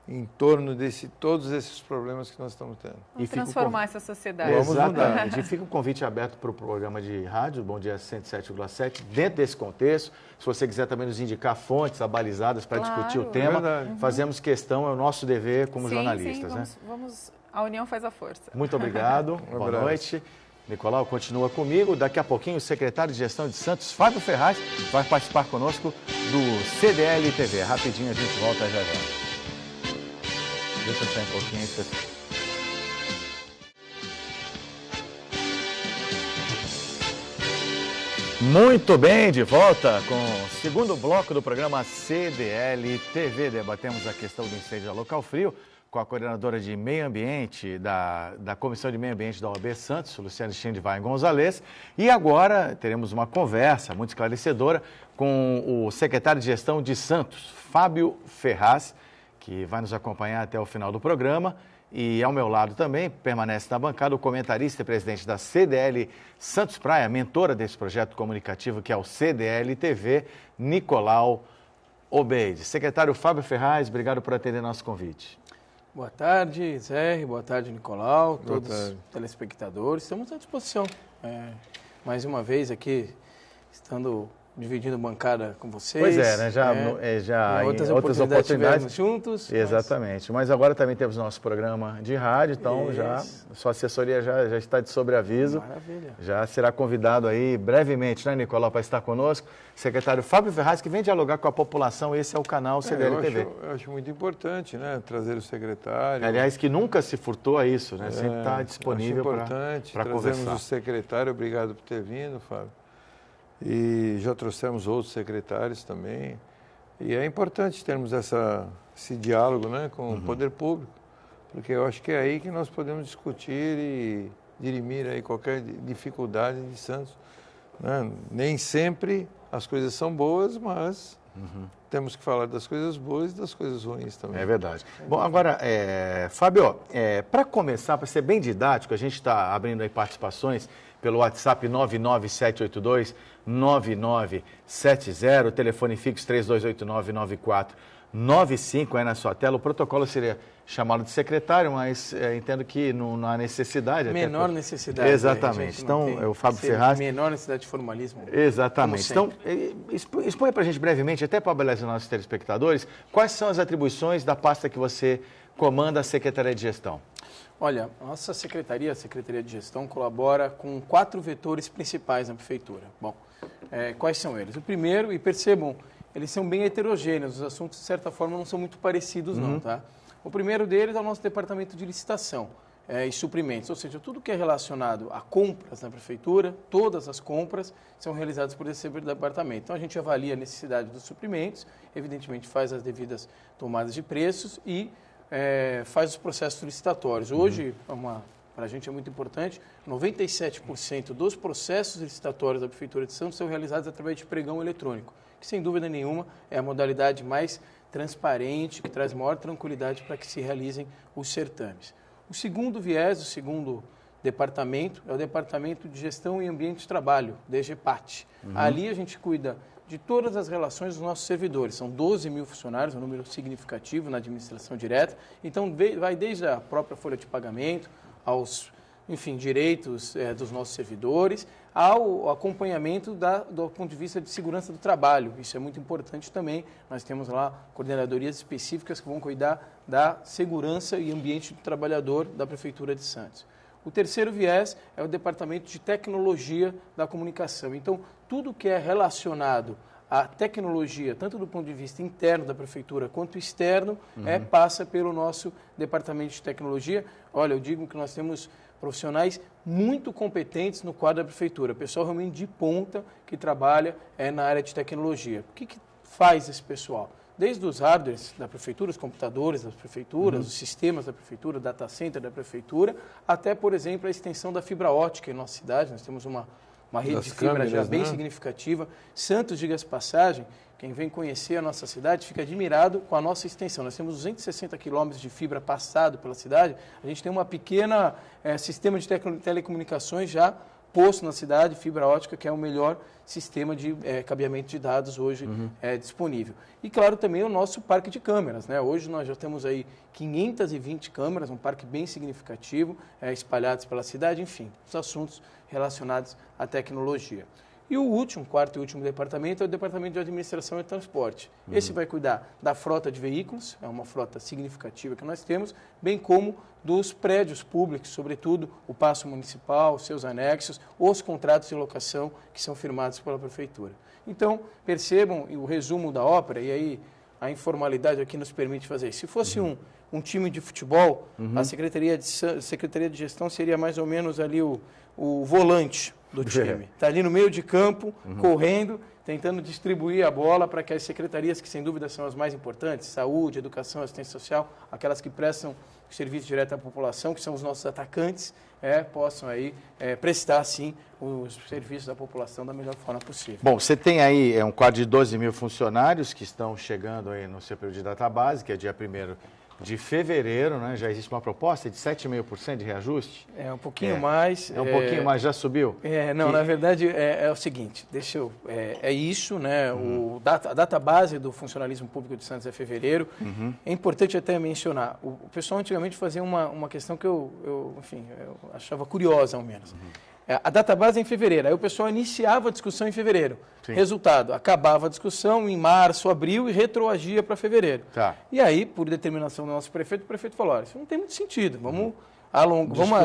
em torno de todos esses problemas que nós estamos tendo. Vamos transformar essa sociedade. Exatamente. E fica um convite aberto para o programa de rádio, Bom Dia 107,7, dentro desse contexto. Se você quiser também nos indicar fontes abalizadas para discutir o tema, fazemos questão, é o nosso dever como jornalistas. Vamos, a união faz a força. Muito obrigado, boa noite. Nicolau continua comigo. Daqui a pouquinho o secretário de Gestão de Santos, Fábio Ferraz, vai participar conosco do CDL TV. Rapidinho a gente volta já já. Deixa eu sair um pouquinho aí, pessoal. Muito bem, de volta com o segundo bloco do programa CDL TV. Debatemos a questão do incêndio a local frio com a coordenadora de Meio Ambiente da Comissão de Meio Ambiente da OAB Santos, Luciane Schindwein Gonzalez. E agora teremos uma conversa muito esclarecedora com o secretário de Gestão de Santos, Fábio Ferraz, que vai nos acompanhar até o final do programa. E ao meu lado também permanece na bancada o comentarista e presidente da CDL Santos Praia, mentora desse projeto comunicativo que é o CDL TV, Nicolau Obeide. Secretário Fábio Ferraz, obrigado por atender nosso convite. Boa tarde, Zé. Boa tarde, Nicolau, todos os telespectadores. Estamos à disposição. Mais uma vez aqui, estando dividindo bancada com vocês. Pois é, né? Já em outras oportunidades juntos. Exatamente. Mas agora também temos nosso programa de rádio, então já sua assessoria já está de sobreaviso. Maravilha. Já será convidado aí brevemente, né, Nicolau, para estar conosco. Secretário Fábio Ferraz, que vem dialogar com a população. Esse é o canal CDL TV. Eu acho muito importante, né, trazer o secretário. Aliás, que nunca se furtou a isso, né? Sempre está disponível para conversar. Trazemos o secretário. Obrigado por ter vindo, Fábio. E já trouxemos outros secretários também. E é importante termos esse diálogo, né, com o poder público, porque eu acho que é aí que nós podemos discutir e dirimir aí qualquer dificuldade de Santos. Né? Nem sempre as coisas são boas, mas temos que falar das coisas boas e das coisas ruins também. É verdade. Bom, agora, Fábio, para começar, para ser bem didático, a gente está abrindo aí participações pelo WhatsApp 99782-9970, telefone fixo 3289-9495 aí na sua tela. O protocolo seria chamado de secretário, mas entendo que não há necessidade. Menor necessidade. Exatamente. Então, o Fábio Ferraz... Menor necessidade de formalismo. Exatamente. Então, exponha para a gente brevemente, até para abelhar os nossos telespectadores, quais são as atribuições da pasta que você comanda a Secretaria de Gestão? Olha, a nossa Secretaria de Gestão, colabora com 4 vetores principais na Prefeitura. Bom, quais são eles? O primeiro, e percebam, eles são bem heterogêneos, os assuntos, de certa forma, não são muito parecidos, não, tá? O primeiro deles é o nosso Departamento de Licitação e Suprimentos, ou seja, tudo que é relacionado a compras na Prefeitura, todas as compras são realizadas por esse departamento. Então, a gente avalia a necessidade dos suprimentos, evidentemente faz as devidas tomadas de preços e faz os processos licitatórios. Hoje, para a gente é muito importante, 97% dos processos licitatórios da Prefeitura de Santos são realizados através de pregão eletrônico, que sem dúvida nenhuma é a modalidade mais transparente, que traz maior tranquilidade para que se realizem os certames. O segundo viés, o segundo departamento, é o Departamento de Gestão e Ambiente de Trabalho, DGPAT. Ali a gente cuida de todas as relações dos nossos servidores. São 12 mil funcionários, um número significativo na administração direta. Então, vai desde a própria folha de pagamento, aos, direitos dos nossos servidores, ao acompanhamento do ponto de vista de segurança do trabalho. Isso é muito importante também. Nós temos lá coordenadorias específicas que vão cuidar da segurança e ambiente do trabalhador da Prefeitura de Santos. O terceiro viés é o Departamento de Tecnologia da Comunicação. Então, tudo que é relacionado à tecnologia, tanto do ponto de vista interno da prefeitura quanto externo, passa pelo nosso departamento de tecnologia. Olha, eu digo que nós temos profissionais muito competentes no quadro da prefeitura, pessoal realmente de ponta que trabalha na área de tecnologia. O que faz esse pessoal? Desde os hardwares da prefeitura, os computadores das prefeituras, os sistemas da prefeitura, o data center da prefeitura, até, por exemplo, a extensão da fibra ótica em nossa cidade. Nós temos uma rede de fibra já bem significativa. Santos, diga-se passagem, quem vem conhecer a nossa cidade fica admirado com a nossa extensão. Nós temos 260 quilômetros de fibra passado pela cidade. A gente tem uma pequena sistema de telecomunicações já posto na cidade, fibra ótica, que é o melhor sistema de cabeamento de dados hoje disponível. E, claro, também o nosso parque de câmeras, né? Hoje nós já temos aí 520 câmeras, um parque bem significativo, espalhados pela cidade, enfim, os assuntos relacionados à tecnologia. E o quarto e último departamento é o Departamento de Administração e Transporte. Esse vai cuidar da frota de veículos, é uma frota significativa que nós temos, bem como dos prédios públicos, sobretudo o Paço Municipal, seus anexos, os contratos de locação que são firmados pela Prefeitura. Então, percebam o resumo da ópera, e aí a informalidade aqui nos permite fazer isso. Se fosse um time de futebol, a Secretaria de Gestão seria mais ou menos ali o volante do time. Está ali no meio de campo, correndo, tentando distribuir a bola para que as secretarias, que sem dúvida são as mais importantes, saúde, educação, assistência social, aquelas que prestam serviço direto à população, que são os nossos atacantes, possam aí prestar, sim, os serviços à população da melhor forma possível. Bom, você tem aí um quadro de 12 mil funcionários que estão chegando aí no seu período de database, que é dia 1º de fevereiro, né? Já existe uma proposta de 7,5% de reajuste? É um pouquinho mais. Um pouquinho mais, já subiu? Na verdade é o seguinte, é isso, né? A database do funcionalismo público de Santos é fevereiro. É importante até mencionar, o pessoal antigamente fazia uma questão que eu achava curiosa, ao menos. A database é em fevereiro, aí o pessoal iniciava a discussão em fevereiro. Sim. Resultado, acabava a discussão em março, abril e retroagia para fevereiro. Tá. E aí, por determinação do nosso prefeito, o prefeito falou, olha, isso não tem muito sentido, vamos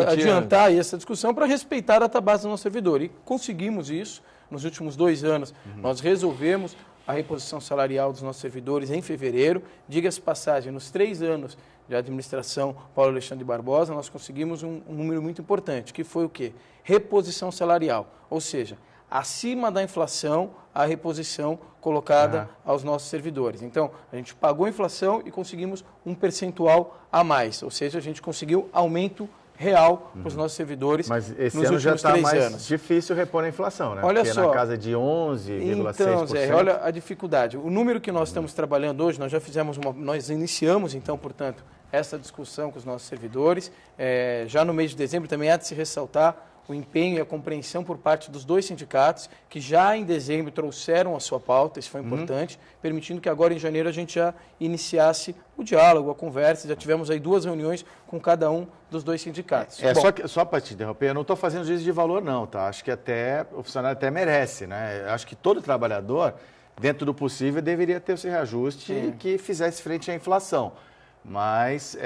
adiantar aí essa discussão para respeitar a database do nosso servidor. E conseguimos isso nos últimos 2 anos. Nós resolvemos a reposição salarial dos nossos servidores em fevereiro. Diga-se passagem, nos 3 anos de administração Paulo Alexandre Barbosa, nós conseguimos um número muito importante, que foi o quê? Reposição salarial, ou seja, acima da inflação, a reposição colocada aos nossos servidores. Então, a gente pagou a inflação e conseguimos um percentual a mais, ou seja, a gente conseguiu aumento real para os nossos servidores. Mas esse ano já está mais difícil repor a inflação, né? Olha porque só, na casa de 11,6%. Então, Zé, olha a dificuldade. O número que nós estamos trabalhando hoje, nós iniciamos, então, portanto, essa discussão com os nossos servidores. Já no mês de dezembro também há de se ressaltar o empenho e a compreensão por parte dos 2 sindicatos, que já em dezembro trouxeram a sua pauta, isso foi importante, permitindo que agora em janeiro a gente já iniciasse o diálogo, a conversa. Já tivemos aí 2 reuniões com cada um dos 2 sindicatos. Só para te interromper, eu não estou fazendo juízo de valor não, tá? Acho que até o funcionário até merece, né? Acho que todo trabalhador, dentro do possível, deveria ter o seu reajuste que fizesse frente à inflação. Mas,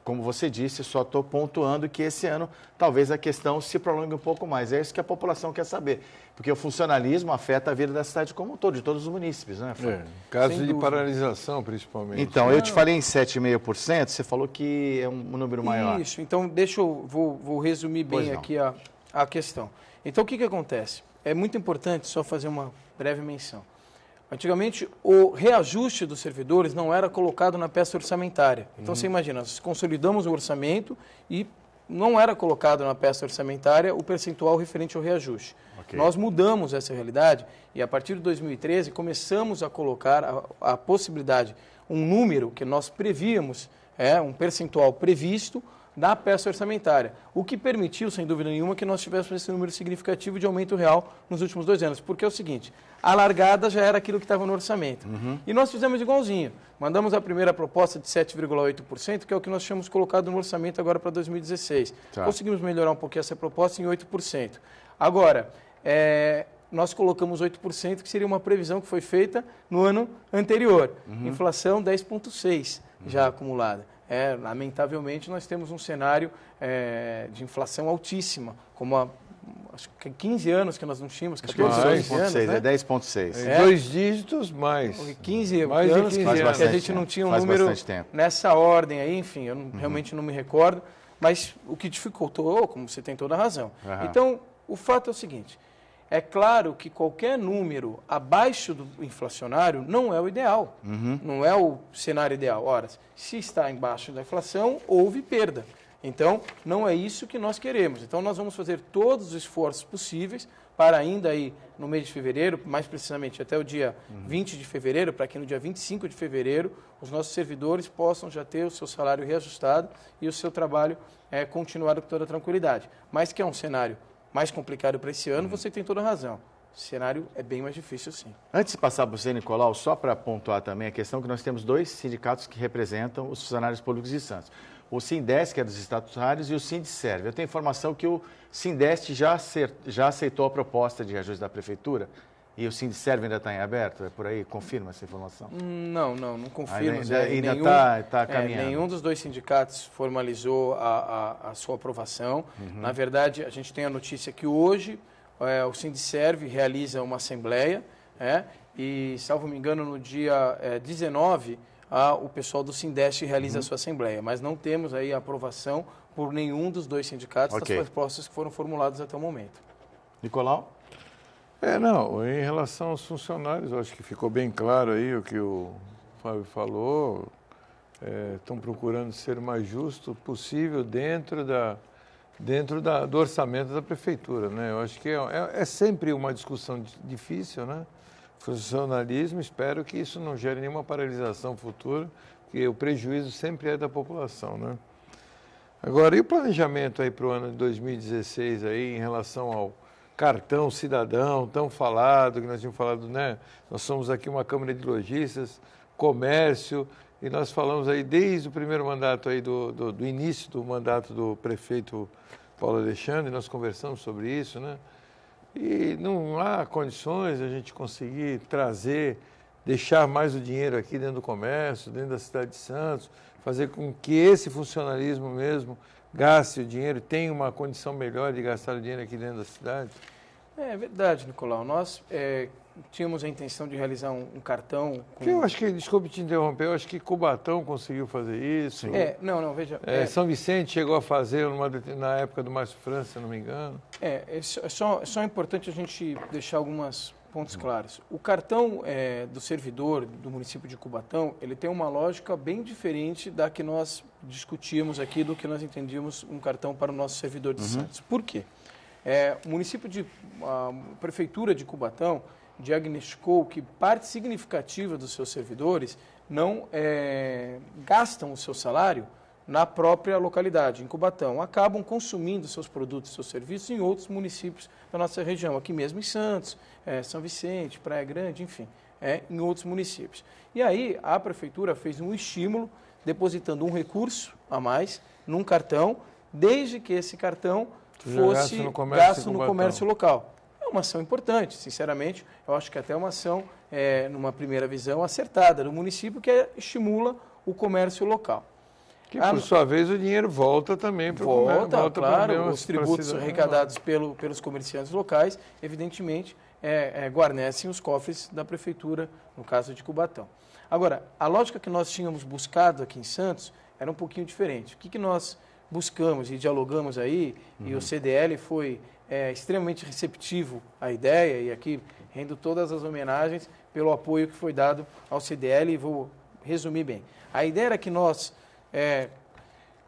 como você disse, só estou pontuando que esse ano talvez a questão se prolongue um pouco mais. É isso que a população quer saber. Porque o funcionalismo afeta a vida da cidade como um todo, de todos os munícipes, né? Casos de paralisação, principalmente. Então, eu te falei em 7,5%, você falou que é um número maior. Isso, então vou resumir bem aqui a questão. Então, o que acontece? É muito importante só fazer uma breve menção. Antigamente, o reajuste dos servidores não era colocado na peça orçamentária. Então, você imagina, nós consolidamos o orçamento e não era colocado na peça orçamentária o percentual referente ao reajuste. Okay. Nós mudamos essa realidade e, a partir de 2013, começamos a colocar a possibilidade, um número que nós prevíamos, um percentual previsto da peça orçamentária, o que permitiu, sem dúvida nenhuma, que nós tivéssemos esse número significativo de aumento real nos últimos 2 anos. Porque é o seguinte, a largada já era aquilo que estava no orçamento. E nós fizemos igualzinho. Mandamos a primeira proposta de 7,8%, que é o que nós tínhamos colocado no orçamento agora para 2016. Tá. Conseguimos melhorar um pouquinho essa proposta em 8%. Agora, nós colocamos 8%, que seria uma previsão que foi feita no ano anterior. Inflação 10,6% já acumulada. Lamentavelmente, nós temos um cenário de inflação altíssima, como acho que 15 anos que nós não tínhamos, 14, 12 anos, né? É 10,6. É 2 dígitos mais. 15 mais anos de 15 anos que a gente não tinha um número nessa ordem aí, enfim, eu realmente não me recordo, mas o que dificultou, como você tem toda a razão. Então, o fato é o seguinte, é claro que qualquer número abaixo do inflacionário não é o ideal, não é o cenário ideal. Ora, se está embaixo da inflação, houve perda. Então, não é isso que nós queremos. Então, nós vamos fazer todos os esforços possíveis para ainda aí no mês de fevereiro, mais precisamente até o dia 20 de fevereiro, para que no dia 25 de fevereiro os nossos servidores possam já ter o seu salário reajustado e o seu trabalho continuado com toda a tranquilidade. Mas que é um cenário mais complicado para esse ano, você tem toda a razão. O cenário é bem mais difícil, sim. Antes de passar para você, Nicolau, só para pontuar também a questão que nós temos 2 sindicatos que representam os funcionários públicos de Santos. O Sindesc, que é dos estatutários, e o Sindserv. Eu tenho informação que o Sindesc já aceitou a proposta de reajuste da Prefeitura e o Sindserv ainda está em aberto? É por aí? Confirma essa informação? Não confirmo. Ainda está caminhando. Nenhum dos 2 sindicatos formalizou a sua aprovação. Na verdade, a gente tem a notícia que hoje o Sindserv realiza uma assembleia e, salvo me engano, no dia 19, o pessoal do Sindesc realiza a sua assembleia, mas não temos aí a aprovação por nenhum dos 2 sindicatos das propostas que foram formuladas até o momento. Nicolau? Não, em relação aos funcionários, eu acho que ficou bem claro aí o que o Fábio falou, estão procurando ser o mais justo possível dentro do orçamento da Prefeitura, né? Eu acho que é sempre uma discussão difícil, né? Funcionalismo, espero que isso não gere nenhuma paralisação futura, porque o prejuízo sempre é da população, né? Agora, e o planejamento aí para o ano de 2016 aí, em relação ao cartão cidadão tão falado, que nós tínhamos falado, né? Nós somos aqui uma Câmara de Lojistas, comércio, e nós falamos aí desde o primeiro mandato aí do início do mandato do prefeito Paulo Alexandre, nós conversamos sobre isso, né? E não há condições de a gente conseguir deixar mais o dinheiro aqui dentro do comércio, dentro da cidade de Santos, fazer com que esse funcionalismo mesmo gaste o dinheiro, tenha uma condição melhor de gastar o dinheiro aqui dentro da cidade? É verdade, Nicolau. Nós tínhamos a intenção de realizar um cartão... Eu acho que, desculpe te interromper, eu acho que Cubatão conseguiu fazer isso. Veja... São Vicente chegou a fazer na época do Márcio França, se não me engano. É só importante a gente deixar alguns pontos claros. O cartão do servidor do município de Cubatão, ele tem uma lógica bem diferente da que nós discutíamos aqui, do que nós entendíamos um cartão para o nosso servidor de Santos. Por quê? A Prefeitura de Cubatão diagnosticou que parte significativa dos seus servidores não gastam o seu salário na própria localidade, em Cubatão. Acabam consumindo seus produtos, seus serviços em outros municípios da nossa região, aqui mesmo em Santos, São Vicente, Praia Grande, enfim, em outros municípios. E aí a Prefeitura fez um estímulo, depositando um recurso a mais num cartão, desde que esse cartão fosse gasto no comércio local. É uma ação importante, sinceramente, eu acho que até uma ação, numa primeira visão, acertada do município, que estimula o comércio local. Que, por sua vez, o dinheiro volta também para o comércio. Volta, claro, os tributos arrecadados pelos comerciantes locais, evidentemente, guarnecem os cofres da Prefeitura, no caso de Cubatão. Agora, a lógica que nós tínhamos buscado aqui em Santos era um pouquinho diferente. O que nós buscamos e dialogamos aí, e o CDL foi extremamente receptivo à ideia, e aqui rendo todas as homenagens pelo apoio que foi dado ao CDL, e vou resumir bem. A ideia era que nós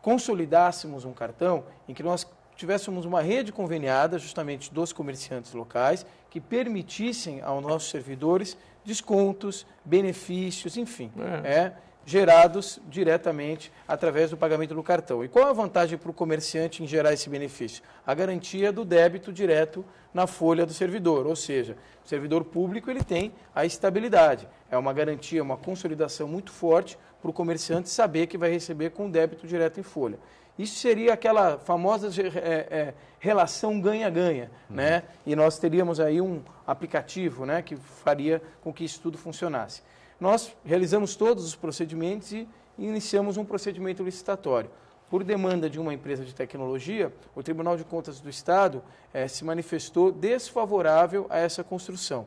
consolidássemos um cartão em que nós tivéssemos uma rede conveniada, justamente dos comerciantes locais, que permitissem aos nossos servidores descontos, benefícios, enfim, gerados diretamente através do pagamento do cartão. E qual a vantagem para o comerciante em gerar esse benefício? A garantia do débito direto na folha do servidor, ou seja, o servidor público ele tem a estabilidade. É uma garantia, uma consolidação muito forte para o comerciante saber que vai receber com débito direto em folha. Isso seria aquela famosa relação ganha-ganha, né? E nós teríamos aí um aplicativo, né, que faria com que isso tudo funcionasse. Nós realizamos todos os procedimentos e iniciamos um procedimento licitatório. por demanda de uma empresa de tecnologia, o Tribunal de Contas do Estado se manifestou desfavorável a essa construção.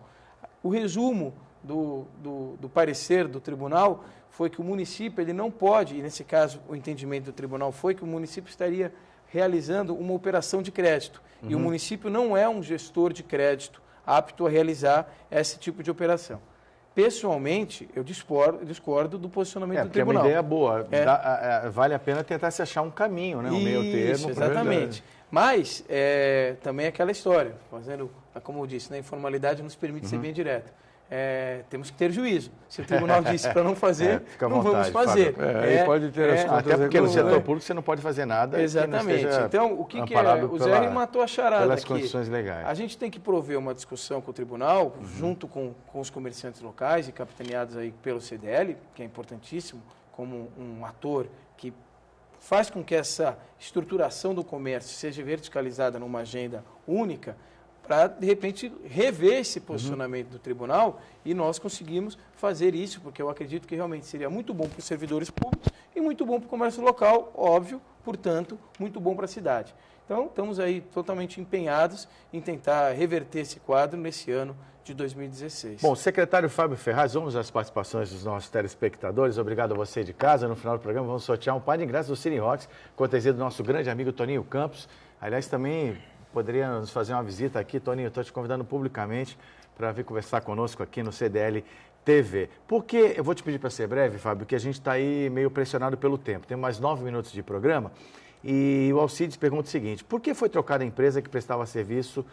O resumo do parecer do tribunal foi que o município ele não pode, e nesse caso o entendimento do tribunal foi que o município estaria realizando uma operação de crédito. E o município não é um gestor de crédito apto a realizar esse tipo de operação. Pessoalmente, eu discordo do posicionamento do tribunal. É uma ideia boa. Vale a pena tentar se achar um caminho, né? Um meio termo. Exatamente. Mas também aquela história, fazendo, como eu disse, a informalidade nos permite ser bem direto. Temos que ter juízo. Se o tribunal disse para não fazer, não vamos fazer. Pode ter as contas. Até porque no setor público você não pode fazer nada. Exatamente. Então, o que é? O Zé matou a charada pelas aqui. Condições legais. A gente tem que prover uma discussão com o tribunal, junto com os comerciantes locais e capitaneados aí pelo CDL, que é importantíssimo, como um ator que faz com que essa estruturação do comércio seja verticalizada numa agenda única, para, de repente, rever esse posicionamento do tribunal e nós conseguimos fazer isso, porque eu acredito que realmente seria muito bom para os servidores públicos e muito bom para o comércio local, óbvio, portanto, muito bom para a cidade. Então, estamos aí totalmente empenhados em tentar reverter esse quadro nesse ano de 2016. Bom, secretário Fábio Ferraz, vamos às participações dos nossos telespectadores. Obrigado a você de casa. No final do programa, vamos sortear um par de ingressos do Cine Rocks, cortesia do nosso grande amigo Toninho Campos. Aliás, também poderia nos fazer uma visita aqui, Toninho, estou te convidando publicamente para vir conversar conosco aqui no CDL TV. Porque, eu vou te pedir para ser breve, Fábio, que a gente está aí meio pressionado pelo tempo. Tem mais 9 minutos de programa e o Alcides pergunta o seguinte: por que foi trocada a empresa que prestava serviço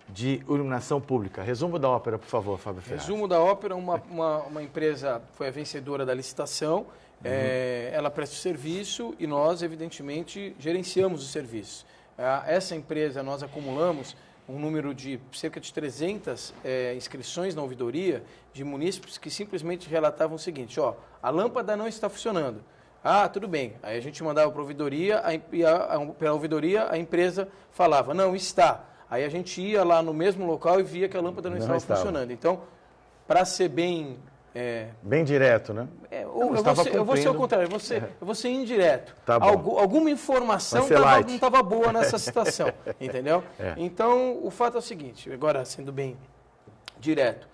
de iluminação pública? Resumo da ópera, por favor, Fábio Ferraz. Resumo da ópera, uma empresa foi a vencedora da licitação, ela presta o serviço e nós, evidentemente, gerenciamos o serviço. Essa empresa, nós acumulamos um número de cerca de 300 inscrições na ouvidoria de munícipes que simplesmente relatavam o seguinte: a lâmpada não está funcionando. Tudo bem. Aí a gente mandava para a ouvidoria, pela ouvidoria a empresa falava, não, está. Aí a gente ia lá no mesmo local e via que a lâmpada não estava funcionando. Então, para ser bem... bem direto, né? Eu vou ser o contrário, eu vou ser indireto. Tá bom. Alguma informação não estava boa nessa situação, entendeu? Então, o fato é o seguinte, agora sendo bem direto,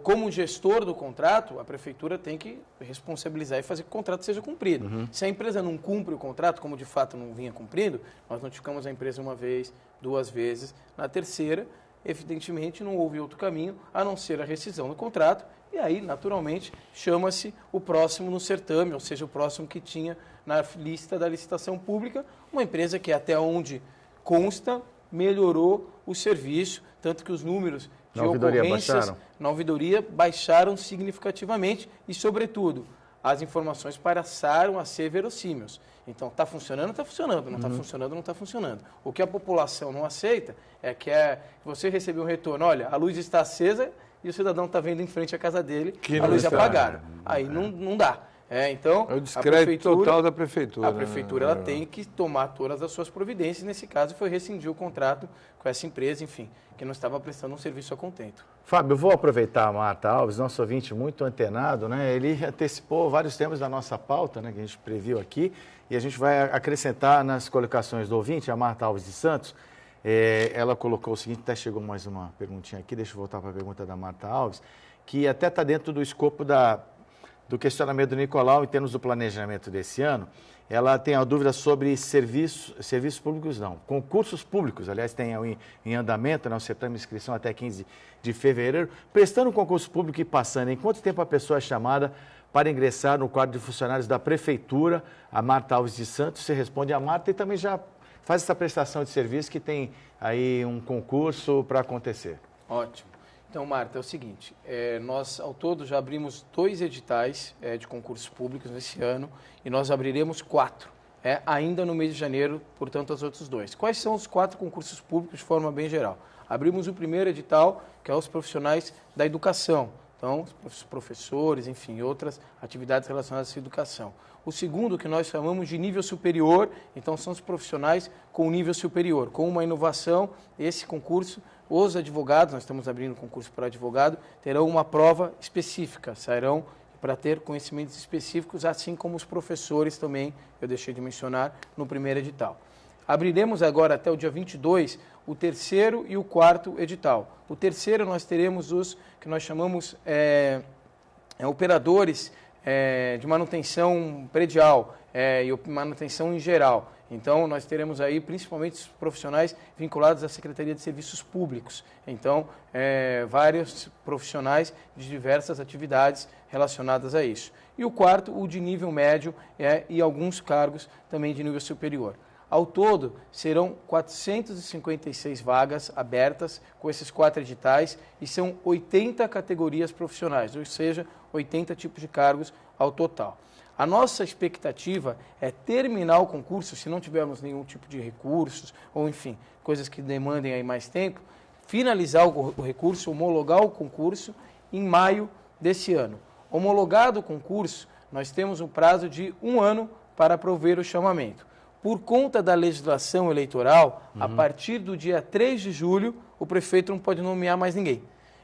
como gestor do contrato, a prefeitura tem que responsabilizar e fazer que o contrato seja cumprido. Se a empresa não cumpre o contrato, como de fato não vinha cumprindo, nós notificamos a empresa uma vez, 2 vezes, na terceira, evidentemente não houve outro caminho a não ser a rescisão do contrato. E aí, naturalmente, chama-se o próximo no certame, ou seja, o próximo que tinha na lista da licitação pública, uma empresa que até onde consta melhorou o serviço, tanto que os números de ocorrências na ouvidoria baixaram significativamente e, sobretudo, as informações passaram a ser verossímeis. Então, está funcionando, está funcionando, não está funcionando, não está funcionando. O que a população não aceita é que você recebeu um retorno, olha, a luz está acesa e o cidadão está vendo em frente à casa dele a luz apagada. Aí não dá. Então, é o descrédito total da prefeitura. A prefeitura ela tem que tomar todas as suas providências. Nesse caso, foi rescindir o contrato com essa empresa, enfim, que não estava prestando um serviço a contento. Fábio, eu vou aproveitar a Marta Alves, nosso ouvinte muito antenado, né? Ele antecipou vários temas da nossa pauta, né, que a gente previu aqui, e a gente vai acrescentar nas colocações do ouvinte, a Marta Alves de Santos. Ela colocou o seguinte, até chegou mais uma perguntinha aqui, deixa eu voltar para a pergunta da Marta Alves, que até está dentro do escopo do questionamento do Nicolau em termos do planejamento desse ano. Ela tem a dúvida sobre serviços públicos, concursos públicos, aliás, tem em andamento, o certame de inscrição até 15 de fevereiro. Prestando concurso público e passando, em quanto tempo a pessoa é chamada para ingressar no quadro de funcionários da Prefeitura? A Marta Alves de Santos, você responde a Marta e também já faz essa prestação de serviço que tem aí um concurso para acontecer. Ótimo. Então, Marta, é o seguinte, nós ao todo já abrimos 2 editais de concursos públicos nesse ano e nós abriremos 4, ainda no mês de janeiro, portanto, os outros 2. Quais são os 4 concursos públicos de forma bem geral? Abrimos o primeiro edital, que é os profissionais da educação, então, os professores, enfim, outras atividades relacionadas à educação. O segundo, que nós chamamos de nível superior, então são os profissionais com nível superior, com uma inovação, esse concurso, os advogados, nós estamos abrindo um concurso para advogado, terão uma prova específica, sairão para ter conhecimentos específicos, assim como os professores também, eu deixei de mencionar no primeiro edital. Abriremos agora até o dia 22 o terceiro e o quarto edital. O terceiro nós teremos os que nós chamamos operadores de manutenção predial e manutenção em geral. Então, nós teremos aí principalmente os profissionais vinculados à Secretaria de Serviços Públicos. Então, vários profissionais de diversas atividades relacionadas a isso. E o quarto, o de nível médio e alguns cargos também de nível superior. Ao todo, serão 456 vagas abertas com esses 4 editais e são 80 categorias profissionais, ou seja, 80 tipos de cargos ao total. A nossa expectativa é terminar o concurso, se não tivermos nenhum tipo de recursos, ou enfim, coisas que demandem aí mais tempo, finalizar o recurso, homologar o concurso em maio desse ano. Homologado o concurso, nós temos um prazo de 1 ano para prover o chamamento. Por conta da legislação eleitoral, a partir do dia 3 de julho, o prefeito não pode nomear mais ninguém.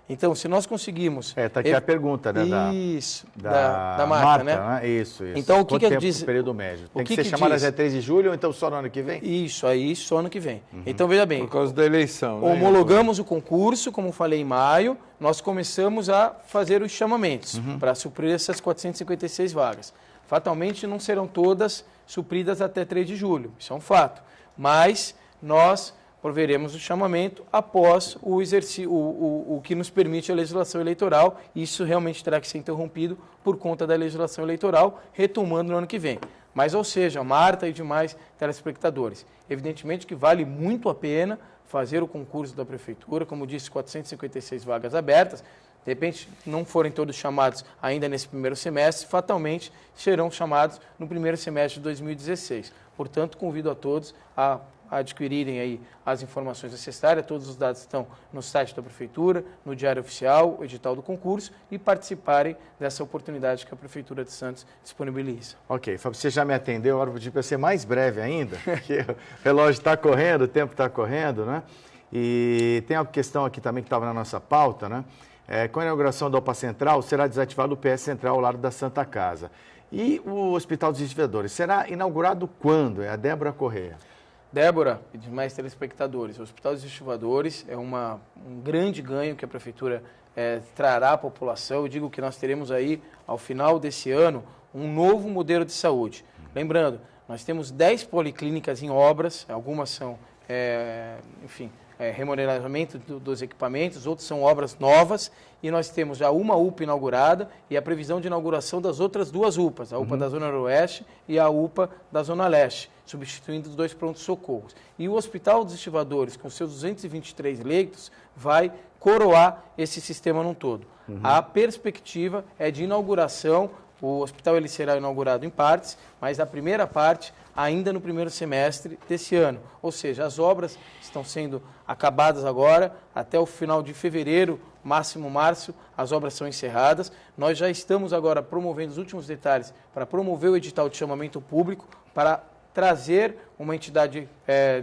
Então, se nós conseguimos... Está aqui a pergunta, né? Isso, da Marta, né? Isso. Então, o que tempo diz... período médio? Tem que ser chamada até 3 de julho ou então só no ano que vem? Isso, aí só ano que vem. Então, veja bem... Por causa da eleição, né? Homologamos o concurso, como falei, em maio. Nós começamos a fazer os chamamentos para suprir essas 456 vagas. Fatalmente, não serão todas supridas até 3 de julho, isso é um fato. Mas nós proveremos o chamamento após o exercício, o que nos permite a legislação eleitoral. Isso realmente terá que ser interrompido por conta da legislação eleitoral, retomando no ano que vem. Mas, ou seja, Marta e demais telespectadores, evidentemente que vale muito a pena fazer o concurso da Prefeitura, como disse, 456 vagas abertas. De repente, não forem todos chamados ainda nesse primeiro semestre, fatalmente serão chamados no primeiro semestre de 2016. Portanto, convido a todos a adquirirem aí as informações necessárias. Todos os dados estão no site da Prefeitura, no Diário Oficial, o edital do concurso, e participarem dessa oportunidade que a Prefeitura de Santos disponibiliza. Ok, Fábio, você já me atendeu, agora vou pedir para ser mais breve ainda, porque o relógio está correndo, o tempo está correndo, né? E tem uma questão aqui também que estava na nossa pauta, né? Com a inauguração da UPA Central, será desativado o PS Central ao lado da Santa Casa. E o Hospital dos Desenvolvedores, será inaugurado quando? É a Débora Correia. Débora e demais telespectadores, o Hospital dos Desenvolvedores é um grande ganho que a Prefeitura trará à população. Eu digo que nós teremos aí, ao final desse ano, um novo modelo de saúde. Lembrando, nós temos 10 policlínicas em obras, algumas são, remodelamento dos equipamentos, outros são obras novas, e nós temos já uma UPA inaugurada e a previsão de inauguração das outras 2 UPAs, a UPA da Zona Noroeste e a UPA da Zona Leste, substituindo os 2 prontos-socorros. E o Hospital dos Estivadores, com seus 223 leitos, vai coroar esse sistema num todo. A perspectiva é de inauguração. O hospital ele será inaugurado em partes, mas a primeira parte ainda no primeiro semestre desse ano. Ou seja, as obras estão sendo acabadas agora, até o final de fevereiro, máximo março, as obras são encerradas. Nós já estamos agora promovendo os últimos detalhes para promover o edital de chamamento público, para trazer uma entidade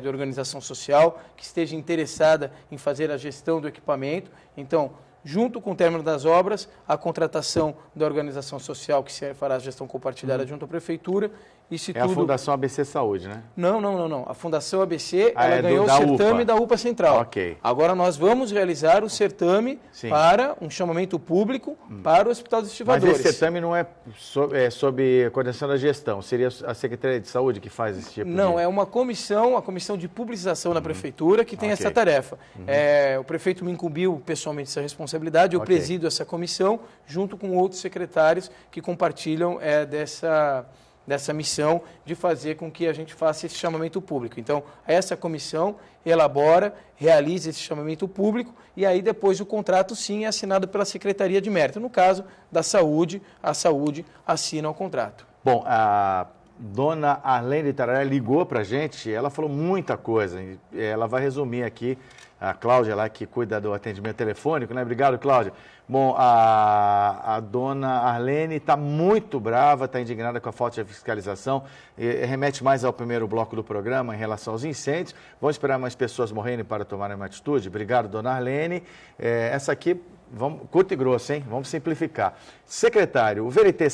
de organização social que esteja interessada em fazer a gestão do equipamento. Então, junto com o término das obras, a contratação da organização social que fará a gestão compartilhada junto à Prefeitura. A Fundação ABC Saúde, né? Não. A Fundação ABC ela ganhou o certame da UPA Central. Ok. Agora nós vamos realizar o certame para um chamamento público para o Hospital dos Estivadores. Mas esse certame não é sob coordenação da gestão, seria a Secretaria de Saúde que faz esse tipo Não, é uma comissão, a Comissão de Publicização da Prefeitura, que tem essa tarefa. O prefeito me incumbiu pessoalmente essa responsabilidade, eu presido essa comissão, junto com outros secretários que compartilham dessa missão de fazer com que a gente faça esse chamamento público. Então, essa comissão elabora, realiza esse chamamento público e aí depois o contrato, sim, é assinado pela Secretaria de Mérito. No caso da Saúde, a Saúde assina o contrato. Bom, a dona Arlene Tararé ligou para a gente, ela falou muita coisa, ela vai resumir aqui, a Cláudia lá que cuida do atendimento telefônico, né? Obrigado, Cláudia. Bom, a dona Arlene está muito brava, está indignada com a falta de fiscalização, remete mais ao primeiro bloco do programa em relação aos incêndios. Vamos esperar mais pessoas morrerem para tomarem uma atitude? Obrigado, dona Arlene. Essa aqui vamos, curto e grosso, hein? Vamos simplificar. Secretário, o VLT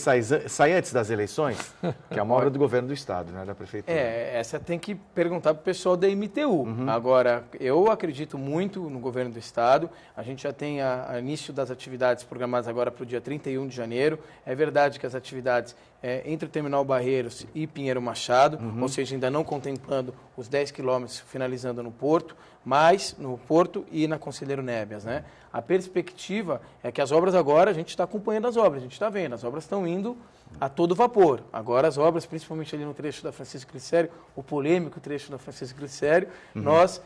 sai antes das eleições? Que é uma obra do governo do Estado, né, da Prefeitura. Essa tem que perguntar para o pessoal da MTU. Agora, eu acredito muito no governo do Estado. A gente já tem o início das atividades programadas agora para o dia 31 de janeiro. É verdade que as atividades entre o Terminal Barreiros e Pinheiro Machado, ou seja, ainda não contemplando os 10 quilômetros finalizando no Porto, mas no Porto e na Conselheiro Nébias, né? A perspectiva é que as obras agora, a gente está acompanhando as obras, a gente está vendo, as obras estão indo a todo vapor. Agora as obras, principalmente ali no trecho da Francisco Glicério, o polêmico trecho da Francisco Glicério, nós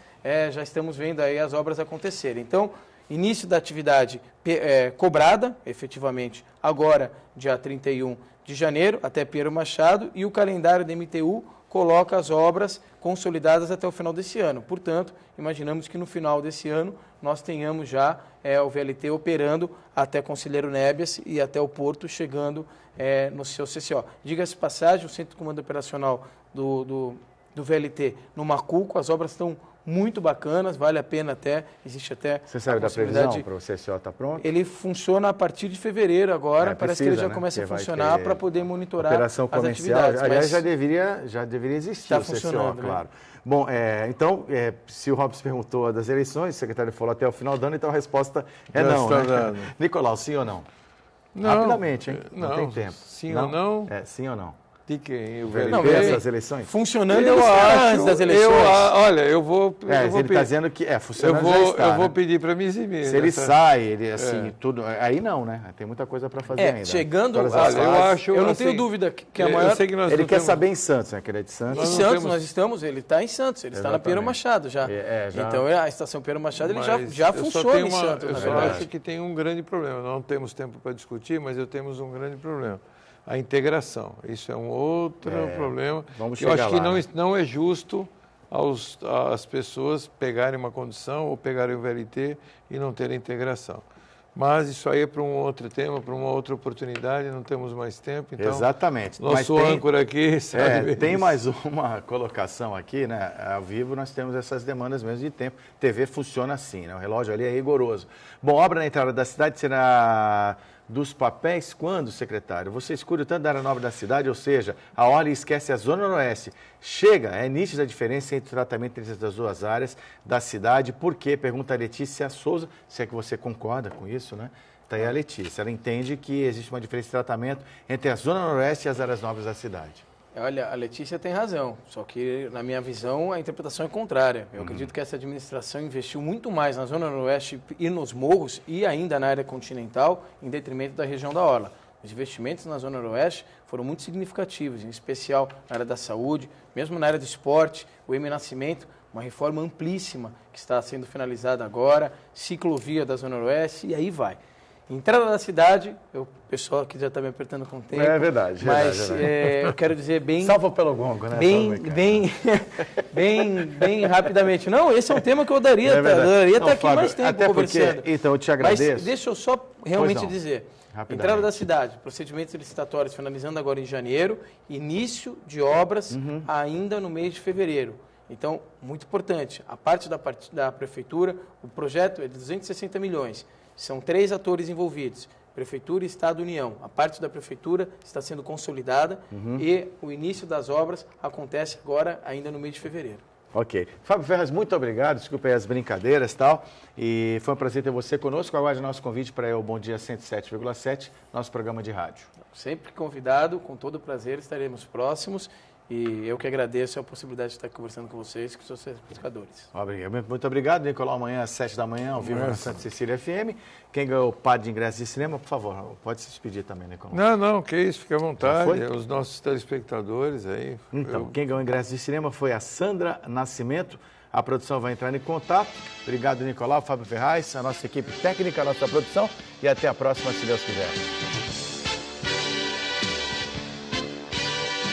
já estamos vendo aí as obras acontecerem. Então, início da atividade cobrada, efetivamente, agora, dia 31 de janeiro, até Pinheiro Machado, e o calendário da MTU coloca as obras consolidadas até o final desse ano. Portanto, imaginamos que no final desse ano nós tenhamos já o VLT operando até Conselheiro Nébias e até o Porto, chegando no seu CCO. Diga-se passagem, o Centro de Comando Operacional do VLT no Macuco, as obras estão muito bacanas, vale a pena até, existe até... Você sabe da previsão para o CCO estar pronto? Ele funciona a partir de fevereiro agora, parece que ele já começa a funcionar para poder monitorar operação comercial, as atividades. Aliás, já deveria existir o CCO, claro. Bom, então, se o Robson perguntou das eleições, o secretário falou até o final do ano, então a resposta é não, né? Nicolau, sim ou não? Não. Rapidamente, hein? Não tem tempo. Sim ou não? Sim ou não? De quem? Essas eleições? Funcionando antes das eleições. Olha, eu vou ele está dizendo que funcionando já está. Eu vou pedir para me exibir. Se ele sai, ele assim, tudo... Aí não, né? Tem muita coisa para fazer ainda. Chegando... eu não tenho dúvida que a maior... Ele quer saber em Santos, né? Que ele é de Santos. Em Santos nós estamos, ele está em Santos, ele está na Pinheiro Machado já. Então a estação Pinheiro Machado ele já funciona em Santos, na verdade. Eu acho que tem um grande problema. Não temos tempo para discutir, mas temos um grande problema. A integração. Isso é um outro problema. Eu acho que não é justo as pessoas pegarem uma condição ou pegarem o VLT e não terem integração. Mas isso aí é para um outro tema, para uma outra oportunidade, não temos mais tempo. Então, exatamente. Nosso âncora aqui sabe tem mais uma colocação aqui, né? Ao vivo nós temos essas demandas mesmo de tempo. TV funciona assim, né? O relógio ali é rigoroso. Bom, obra na entrada da cidade será... Dos papéis, quando, secretário? Você escolhe tanto da área nobre da cidade, ou seja, a olha e esquece a Zona Noroeste. Chega, é nítida a diferença entre o tratamento entre as duas áreas da cidade. Por quê? Pergunta a Letícia Souza, se é que você concorda com isso, né? Está aí a Letícia. Ela entende que existe uma diferença de tratamento entre a Zona Noroeste e as áreas nobres da cidade. Olha, a Letícia tem razão, só que, na minha visão, a interpretação é contrária. Eu acredito que essa administração investiu muito mais na Zona Noroeste e nos morros e ainda na área continental, em detrimento da região da Orla. Os investimentos na Zona Noroeste foram muito significativos, em especial na área da saúde, mesmo na área do esporte, o M-Nascimento, uma reforma amplíssima que está sendo finalizada agora, ciclovia da Zona Noroeste, e aí vai. Entrada da cidade, o pessoal aqui já está me apertando com o tempo. É verdade. Mas eu quero dizer bem... Salva pelo gongo, né? Bem rapidamente. Não, esse é um tema que eu daria até aqui Fábio, mais tempo até conversando. Porque, então, eu te agradeço. Mas deixa eu só realmente dizer. Entrada da cidade, procedimentos licitatórios finalizando agora em janeiro, início de obras ainda no mês de fevereiro. Então, muito importante, a parte da prefeitura, o projeto é de 260 milhões. São 3 atores envolvidos, Prefeitura, Estado e União. A parte da Prefeitura está sendo consolidada e o início das obras acontece agora, ainda no mês de fevereiro. Ok. Fábio Ferraz, muito obrigado. Desculpe aí as brincadeiras e tal. E foi um prazer ter você conosco. Aguarde nosso convite para o Bom Dia 107,7, nosso programa de rádio. Sempre convidado, com todo prazer, estaremos próximos. E eu que agradeço a possibilidade de estar conversando com vocês, com os seus pescadores. Muito obrigado, Nicolau. Amanhã às 7 da manhã, ao vivo na Santa Cecília FM. Quem ganhou o par de ingressos de cinema, por favor, pode se despedir também, Nicolau. Não, que isso, fique à vontade. Os nossos telespectadores aí. Então, quem ganhou o ingresso de cinema foi a Sandra Nascimento. A produção vai entrar em contato. Obrigado, Nicolau, Fábio Ferraz, a nossa equipe técnica, a nossa produção. E até a próxima, se Deus quiser.